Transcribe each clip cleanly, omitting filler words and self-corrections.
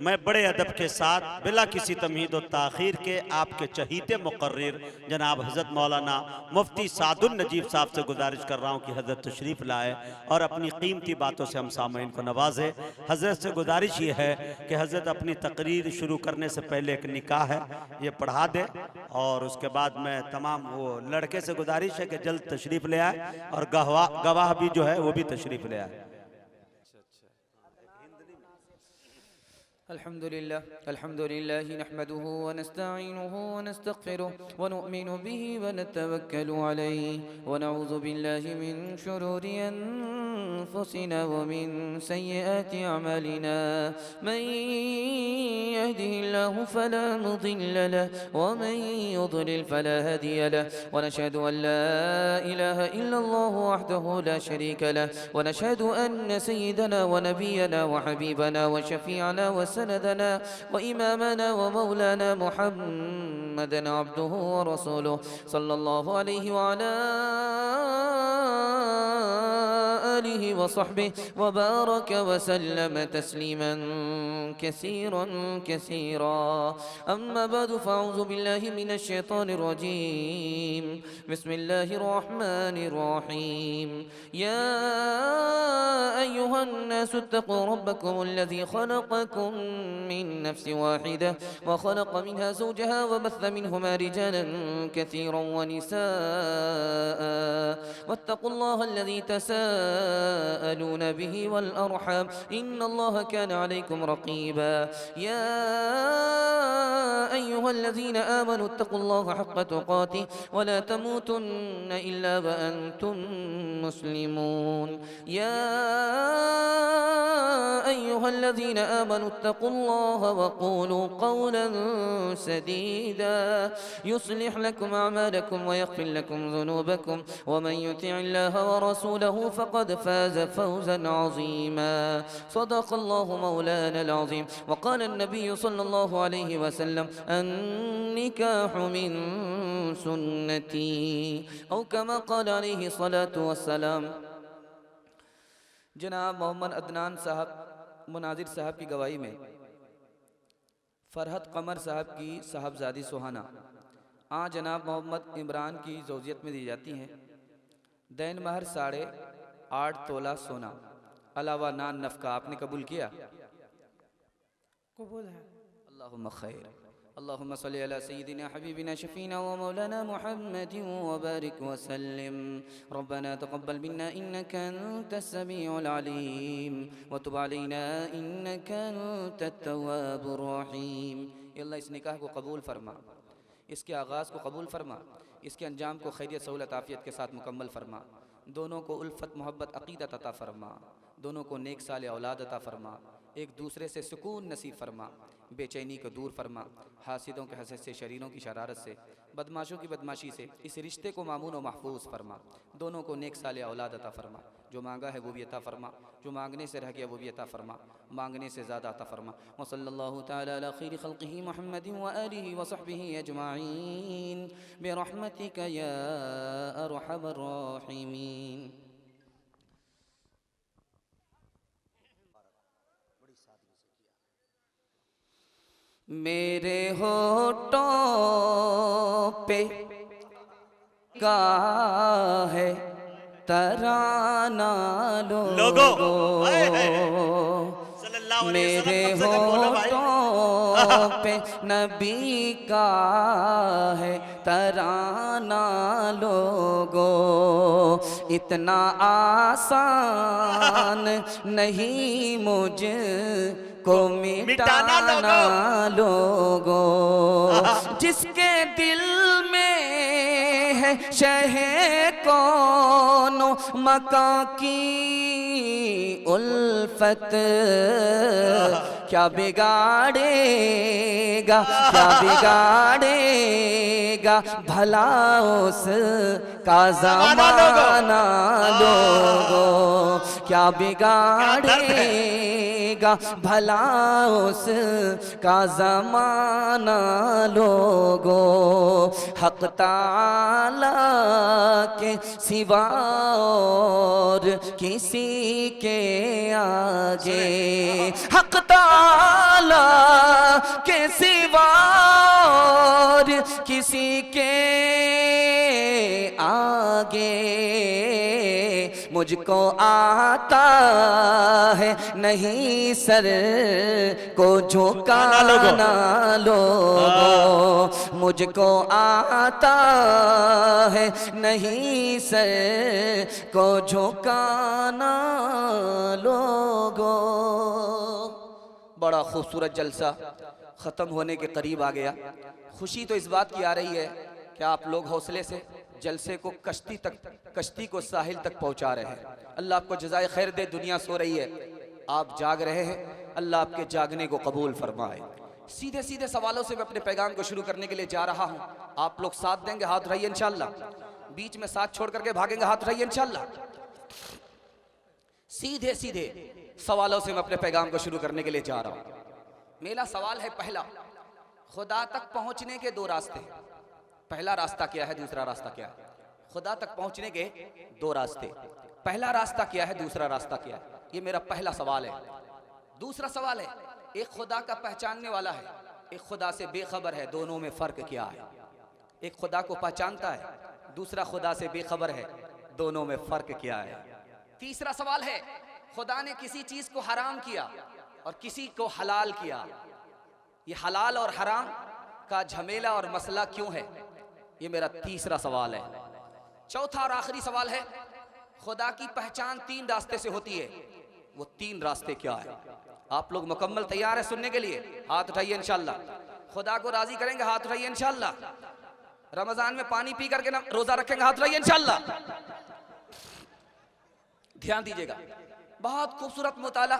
मैं बड़े अदब के साथ बिला किसी तमहीद व ताख़ीर के आपके चहीते मुकर्रिर जनाब हज़रत मौलाना मुफ्ती सादुल नजीब साहब से गुजारिश कर रहा हूँ कि हज़रत तशरीफ़ लाए और अपनी कीमती बातों से हम सामईन को नवाजे। हज़रत से गुजारिश ये है कि हज़रत अपनी तकरीर शुरू करने से पहले एक निकाह है ये पढ़ा दे, और उसके बाद मैं तमाम वो लड़के से गुजारिश है कि जल्द तशरीफ़ ले आए और गवाह भी जो है वो भी तशरीफ़ ले आए। अल्हम्दुलिल्लाह नहमदुहु व नस्तईनुहु व नस्तगफिरुह व नु'मिनु बिही व नतवक्कलु अलैहि व नऊज़ु बिल्लाहि मिन शुरूरि अनफुसिना व मिन सय्यिआति अमलिना मन यहदिहिल्लाहु फला मुदिल्ल लहु व मन युद्लिल फला हादिय लहु व नशहदु अन ला इलाहा इल्लल्लाहु वहदहु ला शरीका लहु व नशहदु अन्न सय्यिदना व नबियना व हबीबना व शफीअना व सनदना व इमामना व मौलाना मुहम्मदन अब्दुहु व रसूलुहु सल्लल्लाहु अलैहि व अला आलिहि व सहबिहि व बारक व सल्लम तस्लीमन कसीरन कसीरा। अम्मा बअदु फ़अऊज़ु बिल्लाहि मिनश शैतानिर रजीम। बिस्मिल्लाहिर रहमानिर रहीम। या अय्युहन नासु इत्तक़ू रब्बकुमुल्लज़ी खलक़कुम मिन नफ्सिन वाहिदा व खलक़ मिनहा ज़ौजहा व बस्स मिनहुमा रिजालन कसीरन व निसाअ वत्तक़ुल्लाह अल्लज़ी तसाअलून बिही वल अर्हम इन्नल्लाह कान अलैकुम रक़ीबा। या अय्युहल्लज़ीना आमनू इत्तक़ुल्लाह हक़्क़ तुक़ातिह व ला तमूतुन्न इल्ला व अंतुम मुस्लिमून। या अय्युहल्लज़ीना आमनू इत्तक़ुल्लाह व क़ूलू क़ौलन सदीदा युस्लिह लकुम अअमालकुम व यग़फ़िर लकुम ज़ुनूबकुम व मन युतिइल्लाह व रसूलहु फ़क़द फ़ाज़ फ़ौज़न अज़ीमा। सदक़ल्लाहु मौलानल अज़ीम। व क़ाल अन्नबिय्यु सल्लल्लाहु अलैहि वसल्लम अन्निकाहु मिन सुन्नती औ कमा क़ाल अलैहि सलातु वस्सलाम। जनाब मोहम्मद अदनान साहब मुनाजिर साहब की गवाही में फरहत कमर साहब की साहबजादी सुहाना जनाब मोहम्मद इमरान की ज़ौजियत में दी जाती हैं। दैन महर 8.5 तोला सोना अलावा नान नफ़का आपने कबूल किया? कबूल है। अल्लाहुम्मा खैर। अल्लाहुम्मा सल्लि अला सय्यिदिना हबीबिना शफीना व मौलाना मुहम्मदिन व बारिक व सल्लिम। रब्बना तक़ब्बल मिन्ना इन्नका अंतस समीउल अलीम व तुब अलैना इन्नका अंतत तव्वाबुर रहीम। अल्लाह इस निकाह को कबूल फरमा, इसके आगाज़ को कबूल फरमा, इसके अंजाम को खैरियत सहूलत आफ़ियत के साथ मुकम्मल फरमा। दोनों को उल्फत मोहब्बत अक़ीदत अता फरमा, दोनों को नेक साले औलाद अता फरमा, एक दूसरे से सुकून नसीब फरमा, बेचैनी को दूर फरमा, हासिदों के हसद से, शरीरों की शरारत से, बदमाशों की बदमाशी से इस रिश्ते को मामून व महफूज फरमा। दोनों को नेक साले औलाद अता फरमा, जो मांगा है वो भी अता फरमा, जो मांगने से रह गया वो भी अता फरमा, मांगने से ज़्यादा अता फरमा। व सल्लल्लाहु तआला अला खैरि खल्क़िही मुहम्मदिन व आलिहि व सहबिही अजमाईन बिरहमतिका या अरहमर राहिमीन। मेरे होठों पे का है तराना लोगो, मेरे होठों पे नबी का है तराना लोगो। इतना आसान नहीं मुझ को मिटाना लोगो। जिसके दिल में है शहे कौनो मका की उल्फत, क्या बिगाड़ेगा क्या बिगाड़ेगा भला उस का ज़माना लोगो। क्या बिगाड़ेगा भला उस का ज़माना लोगो। हक़ ताला के सिवा और किसी के आगे, हक़ ताला के सिवा और किसी के आगे मुझको आता है नहीं सर को झुकाना लोगों, मुझको आता है नहीं सर को झुकाना लोगों। बड़ा खूबसूरत जलसा ख़त्म होने के करीब आ गया। खुशी तो इस बात की आ रही है कि आप लोग हौसले से जलसे को कश्ती को साहिल तक पहुंचा रहे हैं। अल्लाह आपको जज़ाए खैर दे। दुनिया सो रही है, आप जाग रहे हैं, अल्लाह आपके जागने को कबूल फरमाए। सीधे सीधे सवालों से मैं अपने पैगाम को शुरू करने के लिए जा रहा हूं। आप लोग साथ देंगे, हाथ उठाइए इंशाअल्लाह। बीच में साथ छोड़ करके भागेंगे, हाथ उठाइए इंशाअल्लाह। सीधे सीधे सवालों से मैं अपने पैगाम को शुरू करने के लिए जा रहा हूं। मेरा सवाल है पहला, खुदा तक पहुंचने के दो रास्ते। पहला रास्ता क्या है, दूसरा रास्ता क्या है? खुदा तक पहुंचने के दो रास्ते। पहला रास्ता क्या है, दूसरा रास्ता क्या है? ये मेरा पहला सवाल है। दूसरा सवाल है, एक खुदा का पहचानने वाला है, एक खुदा से बेखबर है, दोनों में फर्क क्या है? एक खुदा को पहचानता है, दूसरा खुदा से बेखबर है, दोनों में फर्क क्या है? तीसरा सवाल है, खुदा ने किसी चीज को हराम किया और किसी को हलाल किया, ये हलाल और हराम का झमेला और मसला क्यों है? ये मेरा तीसरा सवाल है। चौथा और आखिरी सवाल है, खुदा की पहचान तीन रास्ते से होती है, वो तीन रास्ते क्या है? आप लोग मुकम्मल तैयार है सुनने के लिए? हाथ उठाइए इंशाअल्लाह। खुदा को राजी करेंगे, हाथ उठाइए इंशाअल्लाह। रमजान में पानी पी करके ना रोजा रखेंगे, हाथ उठाइए इंशाअल्लाह। ध्यान दीजिएगा, बहुत खूबसूरत मुताला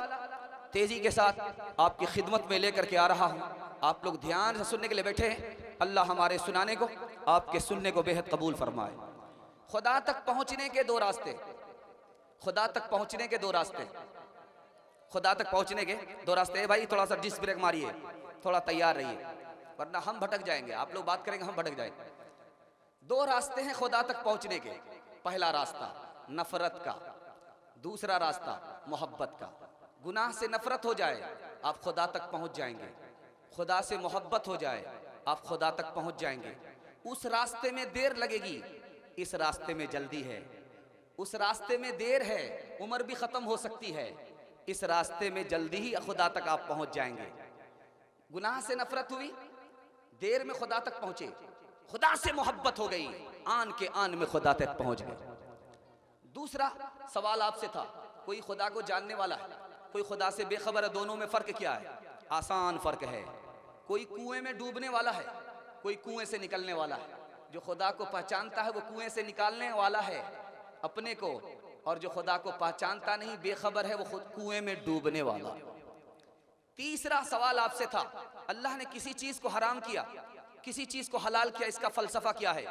तेजी के साथ आपकी खिदमत में लेकर के आ रहा हूं। आप लोग ध्यान से सुनने के लिए बैठे हैं। अल्लाह हमारे सुनाने को, आपके सुनने को बेहद कबूल फरमाए। खुदा तक पहुंचने के दो रास्ते, खुदा तक पहुंचने के दो रास्ते, खुदा तक पहुंचने के दो रास्ते। भाई थोड़ा सा डिस्क ब्रेक मारिए, थोड़ा तैयार रहिए, वरना हम भटक जाएंगे। आप लोग बात करेंगे, हम भटक जाएंगे। दो रास्ते हैं खुदा तक पहुंचने के। पहला रास्ता नफरत का, दूसरा रास्ता मोहब्बत का। गुनाह से नफरत हो जाए, आप खुदा तक पहुंच जाएंगे। खुदा से मोहब्बत हो जाए, आप खुदा तक पहुंच जाएंगे। उस रास्ते में देर लगेगी, इस रास्ते में जल्दी है। उस रास्ते में देर है, उम्र भी खत्म हो सकती है। इस रास्ते में जल्दी ही खुदा तक आप पहुंच जाएंगे। गुनाह से नफरत हुई, देर में खुदा तक पहुंचे। खुदा से मोहब्बत हो गई, आन के आन में खुदा तक पहुंच गए। दूसरा सवाल आपसे था, कोई खुदा को जानने वाला है, कोई खुदा से बेखबर है, दोनों में फर्क क्या है? आसान फर्क है। कोई कुएं में डूबने वाला है, कोई कुएं से निकलने वाला है। जो खुदा को पहचानता है वो कुएं से निकालने वाला है अपने को, और जो खुदा को पहचानता नहीं, बेखबर है, वो खुद कुएं में डूबने वाला। तीसरा सवाल आपसे था, अल्लाह ने किसी चीज को हराम किया, किसी चीज को हलाल किया, इसका फलसफा क्या है?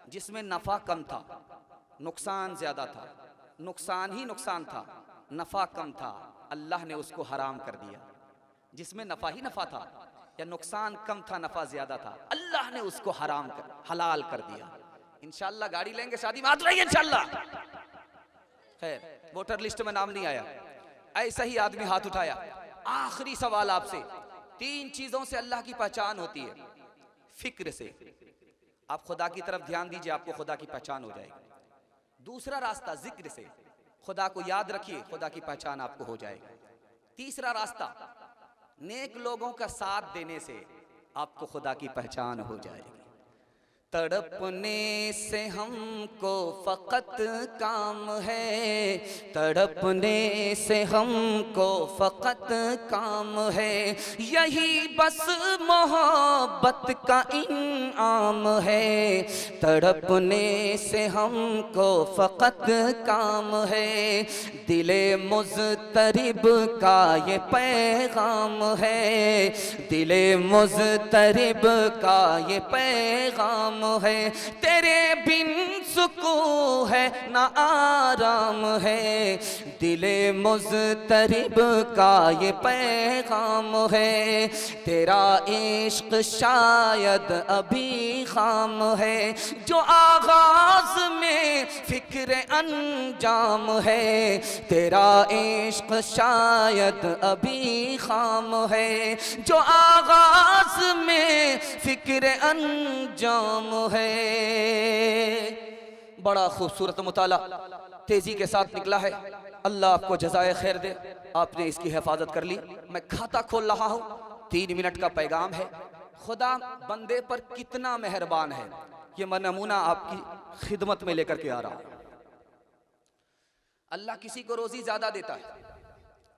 जिसमें नफा कम था, नुकसान ज्यादा था, नुकसान ही नुकसान था, नफा कम था, अल्लाह ने उसको हराम कर दिया। जिसमें नफा ही नफा था या नुकसान कम था, नफा ज्यादा था, अल्लाह ने उसको हलाल कर दिया। इंशाअल्लाह गाड़ी लेंगे, शादी में हाथ रहिए इंशाअल्लाह। खैर, वोटर लिस्ट में नाम नहीं आया, ऐसा ही आदमी हाथ उठाया। आखिरी सवाल आपसे, तीन चीजों से अल्लाह की पहचान होती है। फिक्र से, आप खुदा की तरफ ध्यान दीजिए, आपको खुदा की पहचान हो जाएगी। दूसरा रास्ता जिक्र से, खुदा को याद रखिए, खुदा की पहचान आपको हो जाएगी। तीसरा रास्ता नेक लोगों का साथ देने से आपको खुदा की पहचान हो जाएगी। तड़पने से हमको फ़कत काम है, तड़पने से हमको फ़कत काम है, यही बस मोहब्बत का इनाम है। तड़पने से हमको फ़कत काम है, दिले मुज़तरिब का ये पैगाम है, दिले मुज़तरिब का ये पैगाम है। तेरे बिन सुकून है ना आराम है, दिले मुज़तरिब का ये पैगाम है, तेरा इश्क शायद अभी खाम है। जो आगाज में फिक्र अंजाम है, तेरा इश्क शायद अभी खाम है। जो आगाज में फिक्र अंजाम है। बड़ा खूबसूरत मुताला तेजी के साथ निकला है। अल्लाह आपको जज़ाए खैर दे, आपने इसकी हिफाजत कर ली। मैं खाता खोल रहा हूँ, 3 मिनट का पैगाम है। खुदा बंदे पर कितना मेहरबान है, ये मैं नमूना आपकी खिदमत में लेकर के आ रहा हूँ। अल्लाह किसी को रोजी ज्यादा देता है,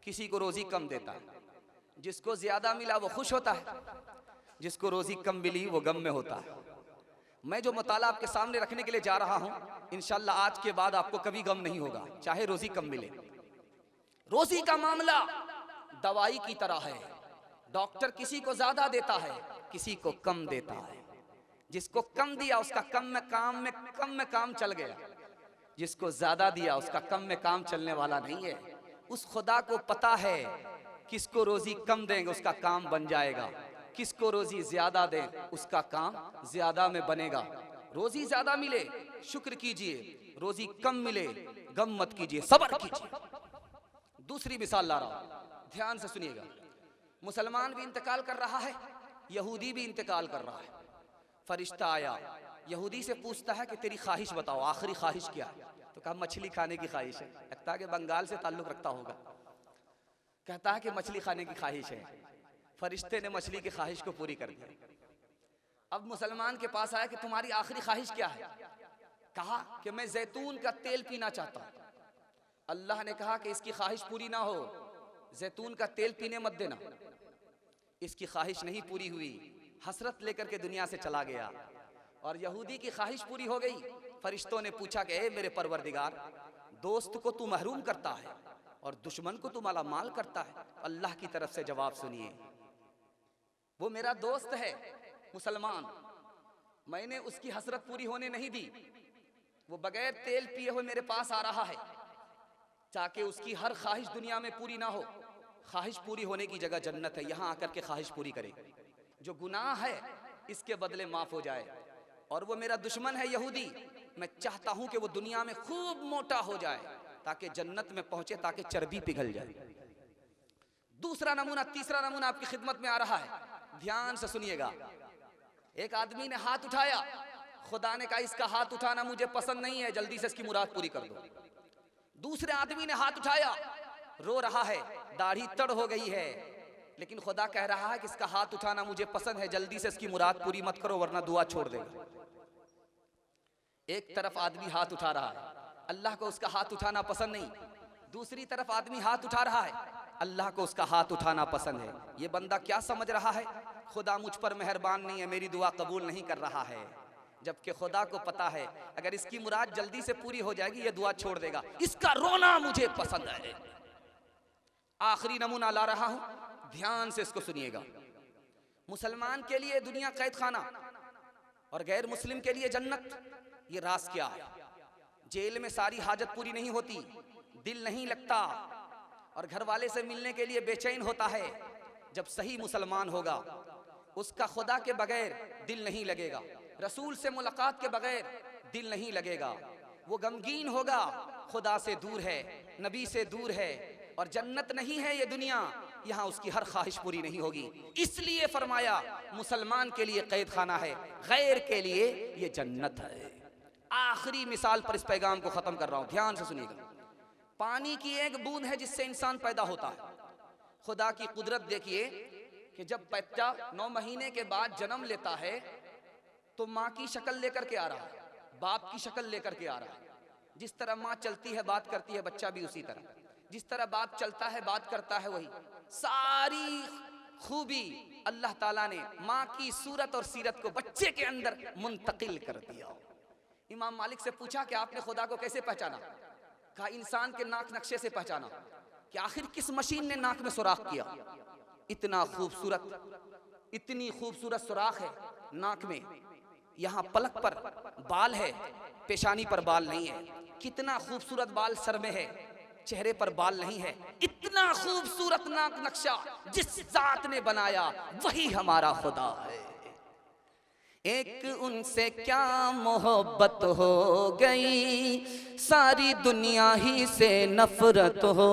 किसी को रोजी कम देता है। जिसको ज्यादा मिला वो खुश होता है, जिसको रोजी कम मिली वो गम में होता है। मैं जो मुताला आपके सामने रखने के लिए जा रहा हूं, इंशाल्लाह आज के बाद आपको कभी गम नहीं होगा, चाहे रोजी कम मिले। रोजी का मामला दवाई की तरह है। डॉक्टर किसी को ज्यादा देता है, किसी को कम देता है। जिसको कम दिया उसका कम में काम चल गया, जिसको ज्यादा दिया उसका कम में काम चलने वाला नहीं है। उस खुदा को पता है किसको रोजी कम देंगे उसका काम बन जाएगा, किसको रोजी ज्यादा दें उसका काम ज्यादा में बनेगा। रोजी ज्यादा मिले शुक्र कीजिए, रोजी कम मिले गम मत कीजिए, सब्र कीजिए। दूसरी मिसाल ला रहा हूं, ध्यान से सुनिएगा। मुसलमान भी इंतकाल कर रहा है, यहूदी भी इंतकाल कर रहा है। फरिश्ता आया, यहूदी से पूछता है कि तेरी ख्वाहिश बताओ, आखिरी ख्वाहिश क्या है? तो कहा मछली खाने की ख्वाहिश है। लगता है कि बंगाल से ताल्लुक रखता होगा। कहता है कि मछली खाने की ख्वाहिश है। फरिश्ते ने मछली की ख्वाहिश को पूरी कर दिया। अब मुसलमान के पास आया कि तुम्हारी आखिरी ख्वाहिश क्या है? कहा कि मैं जैतून का तेल पीना चाहता हूं। अल्लाह ने कहा कि इसकी ख्वाहिश पूरी ना हो, जैतून का तेल पीने मत देना। इसकी ख्वाहिश नहीं पूरी हुई, हसरत लेकर के दुनिया से चला गया। और यहूदी की ख्वाहिश पूरी हो गई। फरिश्तों ने पूछा कि ए मेरे परवरदिगार, दोस्त को तू महरूम करता है और दुश्मन को तू माला माल करता है। अल्लाह की तरफ से जवाब सुनिए, वो मेरा दोस्त है मुसलमान, मैंने उसकी हसरत पूरी होने नहीं दी। वो बगैर तेल पिए हुए मेरे पास आ रहा है ताकि उसकी हर ख्वाहिश दुनिया में पूरी ना हो। ख्वाहिश पूरी होने की जगह जन्नत है, यहाँ आकर के ख्वाहिश पूरी करे। जो गुनाह है इसके बदले माफ हो जाए। और वो मेरा दुश्मन है यहूदी, मैं चाहता हूं कि वो दुनिया में खूब मोटा हो जाए ताकि जन्नत में पहुंचे, ताकि चर्बी पिघल जाए। दूसरा नमूना, तीसरा नमूना आपकी खिदमत में आ रहा है, ध्यान से सुनिएगा। एक आदमी ने हाथ उठाया, खुदा ने कहा इसका हाथ उठाना मुझे पसंद नहीं है, जल्दी से इसकी मुराद पूरी कर दो। दूसरे आदमी ने हाथ उठाया, रो रहा है, दाढ़ी तड़ हो गई है, लेकिन खुदा कह रहा है कि इसका हाथ उठाना मुझे पसंद है, जल्दी से इसकी मुराद पूरी मत करो वरना दुआ छोड़ देगा। एक तरफ आदमी हाथ उठा रहा है, अल्लाह को उसका हाथ उठाना पसंद नहीं। दूसरी तरफ आदमी हाथ उठा रहा है, अल्लाह को उसका हाथ उठाना पसंद है। ये बंदा क्या समझ रहा है? खुदा मुझ पर मेहरबान नहीं है, मेरी दुआ कबूल नहीं कर रहा है। जबकि खुदा को पता है अगर इसकी मुराद जल्दी से पूरी हो जाएगी ये दुआ छोड़ देगा। इसका रोना मुझे पसंद है। आखिरी नमूना ला रहा हूं, ध्यान से इसको सुनिएगा। मुसलमान के लिए दुनिया कैद खाना और गैर मुस्लिम के लिए जन्नत। ये राज क्या है? जेल में सारी हाजत पूरी नहीं होती, दिल नहीं लगता और घर वाले से मिलने के लिए बेचैन होता है। जब सही मुसलमान होगा उसका खुदा के बगैर दिल नहीं लगेगा, रसूल से मुलाकात के बगैर दिल नहीं लगेगा। वो गमगीन होगा, खुदा से दूर है, नबी से दूर है और जन्नत नहीं है ये दुनिया, यहाँ उसकी हर ख्वाहिश पूरी नहीं होगी। इसलिए फरमाया मुसलमान के लिए कैद खाना है, गैर के लिए ये जन्नत है। आखिरी मिसाल पर इस पैगाम को खत्म कर रहा हूं, ध्यान से सुनिएगा। पानी की एक बूंद है जिससे इंसान पैदा होता है। खुदा की कुदरत देखिए कि जब बच्चा 9 महीने के बाद जन्म लेता है तो माँ की शक्ल लेकर के आ रहा है, बाप की शक्ल लेकर के आ रहा है। जिस तरह माँ चलती है बात करती है, बच्चा भी उसी तरह। जिस तरह बाप चलता है बात करता है, वही सारी खूबी अल्लाह ताला ने माँ की सूरत और सीरत को बच्चे के अंदर मुंतकिल कर दिया। इमाम मालिक से पूछा कि आपने खुदा को कैसे पहचाना? कहा इंसान के नाक नक्शे से पहचाना। कि आखिर किस मशीन ने नाक में सुराख किया? इतना खूबसूरत, इतनी खूबसूरत सुराख है नाक में, यहाँ पलक पर बाल है, पेशानी पर बाल नहीं है। कितना खूबसूरत बाल सर में है, चेहरे पर बाल नहीं है। इतना खूबसूरत नाक नक्शा जिस जात ने बनाया वही हमारा खुदा है। एक उनसे क्या मोहब्बत हो गई, सारी दुनिया ही से नफरत हो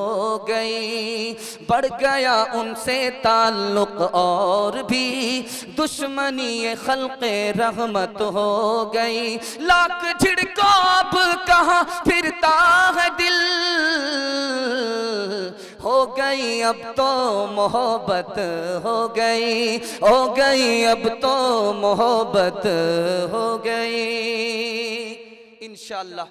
गई। बढ़ गया उनसे ताल्लुक और भी दुश्मनी ये खल्क़े रहमत हो गई। लाख झिड़को अब कहाँ फिरता है दिल, हो गई अब तो मोहब्बत हो गई, हो गई अब तो मोहब्बत हो गई। इंशाअल्लाह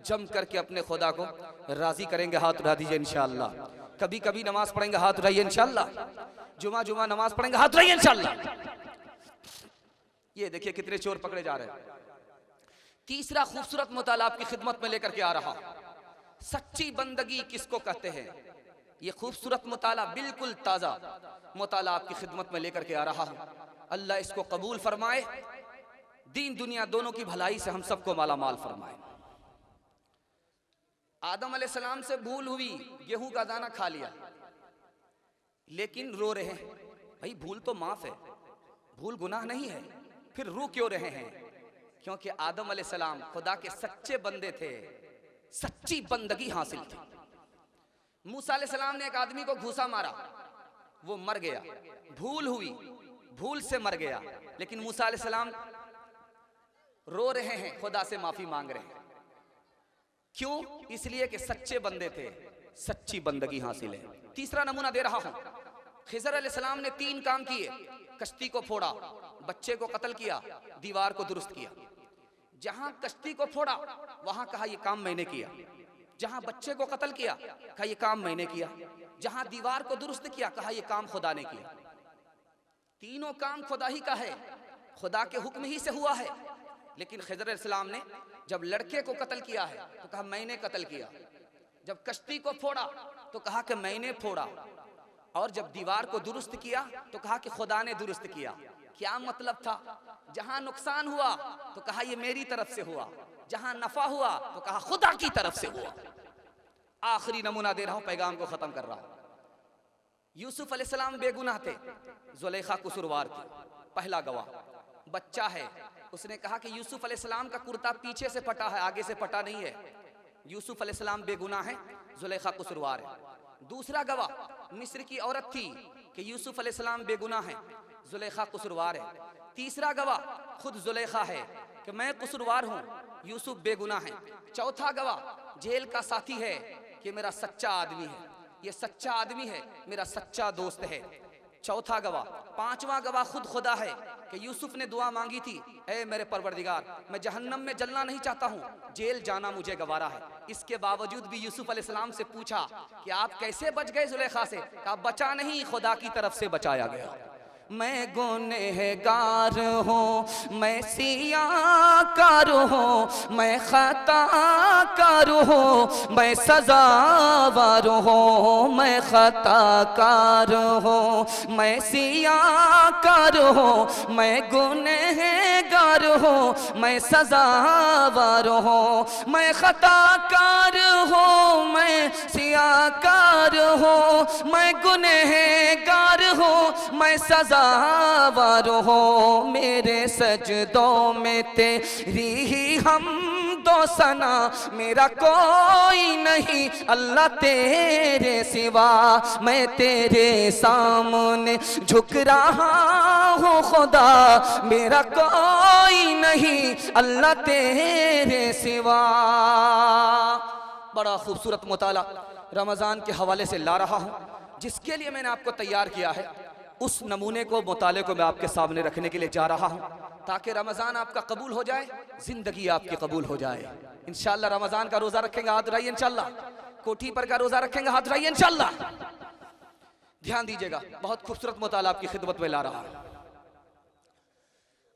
जम करके अपने खुदा को राजी करेंगे। हाथ उठा दीजिए इंशाअल्लाह। कभी कभी नमाज पढ़ेंगे, हाथ उठाइए इंशाअल्लाह। जुमा जुमा नमाज पढ़ेंगे, हाथ उठाइए इंशाअल्लाह। ये देखिए कितने चोर पकड़े जा रहे हैं। तीसरा खूबसूरत मुताला आपकी खिदमत में लेकर के आ रहा हूं, सच्ची बंदगी किसको कहते हैं। ये खूबसूरत मुताला बिल्कुल ताजा मुताला आपकी खिदमत में लेकर के आ रहा हूं। अल्लाह इसको कबूल फरमाए, दीन दुनिया दोनों की भलाई से हम सबको माला माल फरमाए। आदम अलैहिस्सलाम से भूल हुई, गेहूं का दाना खा लिया, लेकिन रो रहे हैं। भाई भूल तो माफ है, भूल गुनाह नहीं है, फिर रो क्यों रहे हैं? क्योंकि आदम अलैहिस्सलाम खुदा के सच्चे बंदे थे, सच्ची बंदगी हासिल थी। मूसा अलैहिस्सलाम ने एक आदमी को घूसा मारा, वो मर गया, भूल हुई, भूल से मर गया, लेकिन मूसा अलैहिस्सलाम रो रहे हैं, खुदा से माफी मांग रहे हैं। क्यों? इसलिए कि सच्चे बंदे थे, सच्ची बंदगी हासिल है। तीसरा नमूना दे रहा हूं, खिज़र अलैहिस्सलाम ने 3 काम किए। कश्ती को फोड़ा, बच्चे को कत्ल किया, दीवार को दुरुस्त किया। जहां कश्ती को फोड़ा वहां कहा ये काम मैंने किया, जहां बच्चे को कत्ल किया कहा ये काम मैंने किया, जहां दीवार को दुरुस्त किया कहा ये काम खुदा ने किया। तीनों काम खुदा ही का है, खुदा के हुक्म ही से हुआ है। लेकिन खिज़र अलैहिस्सलाम ने जब लड़के को कत्ल किया है तो कहा मैंने कत्ल किया, जब कश्ती को फोड़ा तो कहा कि मैंने फोड़ा, और जब दीवार को दुरुस्त किया तो कहा कि खुदा ने दुरुस्त किया। क्या मतलब था? जहां नुकसान हुआ तो कहा ये मेरी तरफ से हुआ, जहां नफा हुआ तो कहा खुदा की तरफ से हुआ। आखिरी नमूना दे रहा हूं, पैगाम को खत्म कर रहा हूं। यूसुफ अलैहिस्सलाम बेगुनाह थे, जुलेखा कसूरवार थी। पहला गवाह बच्चा है, उसने कहा कि यूसुफ अलैहिस्सलाम का कुर्ता पीछे से फटा है, आगे से फटा नहीं है। यूसुफ अलैहिस्सलाम बेगुनाह है, जुलेखा कसूरवार है। दूसरा गवाह मिस्र की औरत थी कि यूसुफ अलैहिस्सलाम बेगुनाह है, जुलेखा कसूरवार है। तीसरा गवाह खुद जुलेखा है कि मैं कसूरवार हूँ, यूसुफ बेगुनाह है। चौथा गवाह जेल का साथी है कि मेरा सच्चा आदमी है, ये सच्चा आदमी है, मेरा सच्चा दोस्त है। चौथा गवाह, पांचवा गवाह खुद खुदा है कि यूसुफ ने दुआ मांगी थी, ऐ मेरे परवरदिगार मैं जहन्नम में जलना नहीं चाहता हूँ, जेल जाना मुझे गवारा है। इसके बावजूद भी यूसुफ अलैहिस्सलाम से पूछा कि आप कैसे बच गए जुलेखा से? कहा बचा नहीं, खुदा की तरफ से बचाया गया। मैं गुनहगार हूँ, मैं सियाकार हूँ, मैं खताकार हूँ, मैं सजावार हूँ, मैं खताकार हूँ, मैं सियाकार हूँ, मैं गुनहगार हूँ, मैं सजावार हूँ, मैं खताकार हूँ, मैं सियाकार हूँ, मैं गुनहगार हूँ, मैं सजावार हो। मेरे सजदों में तेरी ही हमदो सना, मेरा कोई नहीं अल्लाह तेरे सिवा। मैं तेरे सामने झुक रहा हूँ खुदा, मेरा कोई नहीं अल्लाह तेरे सिवा। बड़ा खूबसूरत मुताला रमज़ान के हवाले से ला रहा हूँ, जिसके लिए मैंने आपको तैयार किया है। उस नमूने को, मुताले को मैं आपके सामने रखने के लिए जा रहा हूं, ताकि रमज़ान आपका कबूल हो जाए, जिंदगी आपकी कबूल हो जाए। इंशाअल्लाह रमज़ान का रोज़ा रखेंगे, हाथ उठाइए इंशाअल्लाह। कोठी पर का रोज़ा रखेंगे, हाथ उठाइए इंशाअल्लाह। ध्यान दीजिएगा, बहुत खूबसूरत मुताला आपकी खिदमत में ला रहा हूं।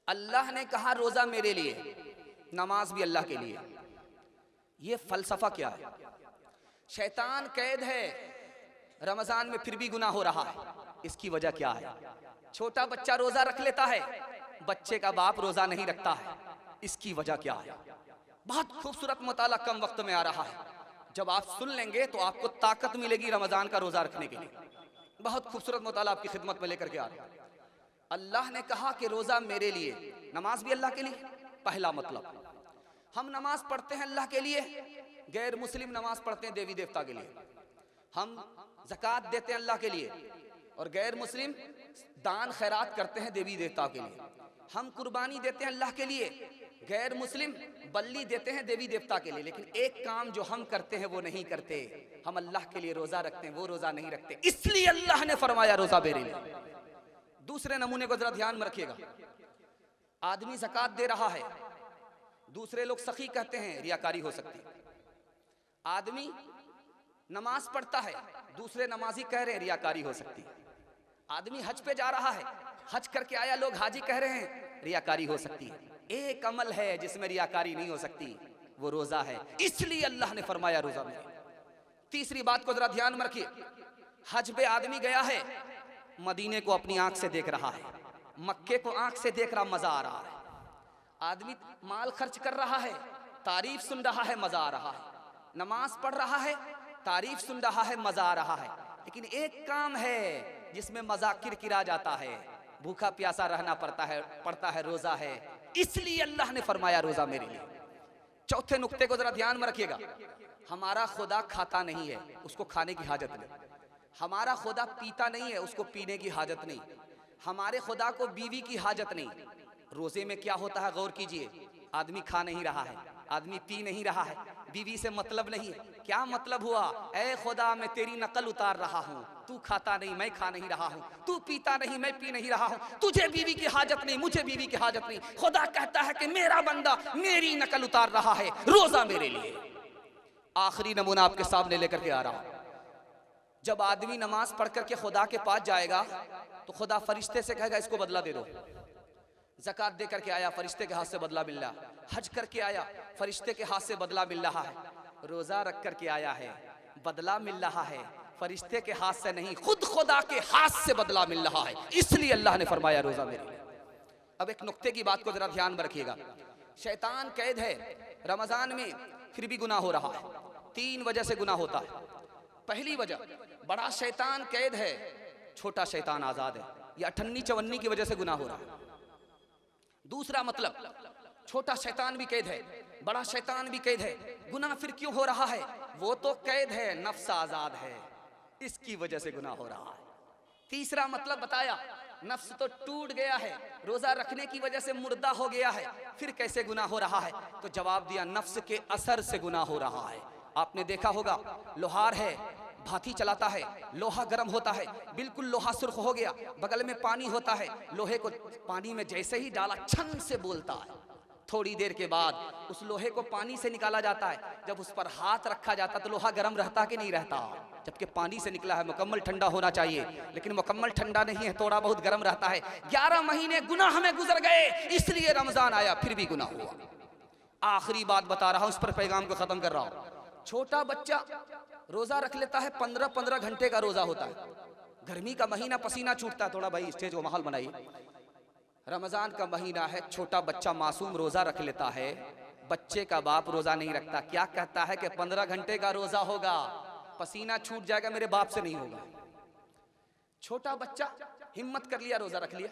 अल्लाह ने कहा रोज़ा मेरे लिए, नमाज भी अल्लाह के लिए। ये फलसफा क्या है? शैतान कैद है रमज़ान में, फिर भी गुनाह हो रहा है। इसकी वजह क्या है? छोटा बच्चा रोजा रख लेता है, बच्चे का बाप रोजा नहीं रखता है। इसकी वजह क्या है? बहुत खूबसूरत मुताला कम वक्त में आ रहा है। जब आप सुन लेंगे तो आपको ताकत मिलेगी रमजान का रोजा रखने के लिए। बहुत खूबसूरत मुताला आपकी खिदमत में लेकर के आ रहा हूं। अल्लाह ने कहा कि रोजा मेरे लिए, नमाज भी अल्लाह के लिए। पहला मतलब, हम नमाज पढ़ते हैं अल्लाह के लिए, गैर मुस्लिम नमाज पढ़ते हैं देवी देवता के लिए। हम ज़कात देते हैं अल्लाह के लिए और गैर मुस्लिम दान खैरात करते हैं देवी देवता के लिए। हम कुर्बानी देते हैं अल्लाह के लिए, गैर मुस्लिम बल्ली देते हैं देवी देवता के लिए। लेकिन एक काम जो हम करते हैं वो नहीं करते, हम अल्लाह के लिए रोजा रखते हैं, वो रोजा नहीं रखते, इसलिए अल्लाह ने फरमाया रोजा मेरे लिए। दूसरे नमूने को जरा ध्यान में रखिएगा। आदमी ज़कात दे रहा है, दूसरे लोग सखी कहते हैं, रियाकारी हो सकती है। आदमी नमाज पढ़ता है, दूसरे नमाजी कह रहे हैं, रियाकारी हो सकती है। आदमी हज पे जा रहा है, हज करके आया, लोग हाजी कह रहे हैं, रियाकारी हो सकती है। एक अमल है जिसमें रियाकारी नहीं हो सकती, वो रोजा है, इसलिए अल्लाह ने फरमाया रोजा में। तीसरी बात को जरा ध्यान में रखिए। हज पे आदमी गया है, मदीने को अपनी आंख से देख रहा है, मक्के को आंख से देख रहा, मजा आ रहा है। आदमी माल खर्च कर रहा है, तारीफ सुन रहा है, मजा आ रहा है। नमाज पढ़ रहा है, तारीफ सुन रहा है, मजा आ रहा है। लेकिन एक काम है जिसमें मजा किरकिरा जाता है, भूखा प्यासा रहना पड़ता है, रोजा है, इसलिए अल्लाह ने फरमाया रोजा मेरे लिए। चौथे नुक्ते को जरा ध्यान में रखिएगा। हमारा खुदा खाता नहीं है, उसको खाने की हाजत नहीं। हमारा खुदा पीता नहीं है, उसको पीने की हाजत नहीं। हमारे खुदा को बीवी की हाजत नहीं। रोजे में क्या होता है गौर कीजिए। आदमी खा नहीं रहा है, आदमी पी नहीं रहा है, बीवी से मतलब नहीं है। क्या मतलब हुआ? ऐ खुदा मैं तेरी नकल उतार रहा हूँ, तू खाता नहीं, मैं खा नहीं रहा हूँ, तू पीता नहीं, मैं पी नहीं रहा हूँ, तुझे बीवी की हाजत नहीं, मुझे बीवी की हाजत नहीं। खुदा कहता है कि मेरा बंदा मेरी नकल उतार रहा है, रोजा मेरे लिए। आखिरी नमूना आपके सामने लेकर के आ रहा हूँ। जब आदमी नमाज पढ़ करके खुदा के पास जाएगा तो खुदा फरिश्ते से कहेगा इसको बदला दे दो। ज़कात दे करके आया, फरिश्ते के हाथ से बदला मिल रहा। हज करके आया, फरिश्ते के हाथ से बदला मिल रहा है। रोजा रख करके आया है, बदला मिल रहा है, फरिश्ते के हाथ से नहीं, खुद खुदा के हाथ से बदला मिल रहा है, इसलिए अल्लाह ने फरमाया रोजा मेरे लिए। अब एक नुक्ते की बात को जरा ध्यान में रखिएगा। शैतान कैद है रमजान में, फिर भी गुनाह हो रहा है। 3 वजह से गुनाह होता है। पहली वजह, बड़ा शैतान कैद है, छोटा शैतान आजाद है। ये 58-54 की वजह से गुनाह हो रहा है। दूसरा मतलब, छोटा शैतान भी कैद है, बड़ा शैतान भी कैद है, गुनाह फिर क्यों हो रहा है? वो तो कैद है, नफ्स आजाद है, इसकी वजह से गुनाह हो रहा है। तीसरा मतलब बताया, नफ्स तो टूट गया है, रोजा रखने की वजह से मुर्दा हो गया है, फिर कैसे गुनाह हो रहा है? तो जवाब दिया, नफ्स के असर से गुनाह हो रहा है। आपने देखा होगा, लोहार है, भाती चलाता है, लोहा गर्म होता है, बिल्कुल लोहा सुर्ख हो गया, बगल में पानी होता है, लोहे को पानी में जैसे ही डाला छन से बोलता है। थोड़ी देर के बाद उस लोहे को पानी से निकाला जाता है, जब उस पर हाथ रखा जाता तो लोहा गर्म रहता कि नहीं रहता? जबकि पानी से निकला है, मुकम्मल ठंडा होना चाहिए, लेकिन मुकम्मल ठंडा नहीं है, थोड़ा बहुत गर्म रहता है। 11 महीने गुनाह में गुजर गए, इसलिए रमजान आया, फिर भी गुनाह हुआ। आखिरी बात बता रहा हूं, उस पर पैगाम को खत्म कर रहा हूं। छोटा बच्चा रोजा रख लेता है, 15-15 घंटे का रोजा होता है। गर्मी का महीना, पसीना छूटता है, थोड़ा भाई स्टेज को माहौल बनाइए। रमजान का महीना है, छोटा बच्चा मासूम रोजा रख लेता है, बच्चे का बाप रोजा नहीं रखता। क्या कहता है कि 15 घंटे का रोजा होगा, पसीना छूट जाएगा, मेरे बाप से नहीं होगा। छोटा बच्चा हिम्मत कर लिया, रोजा रख लिया,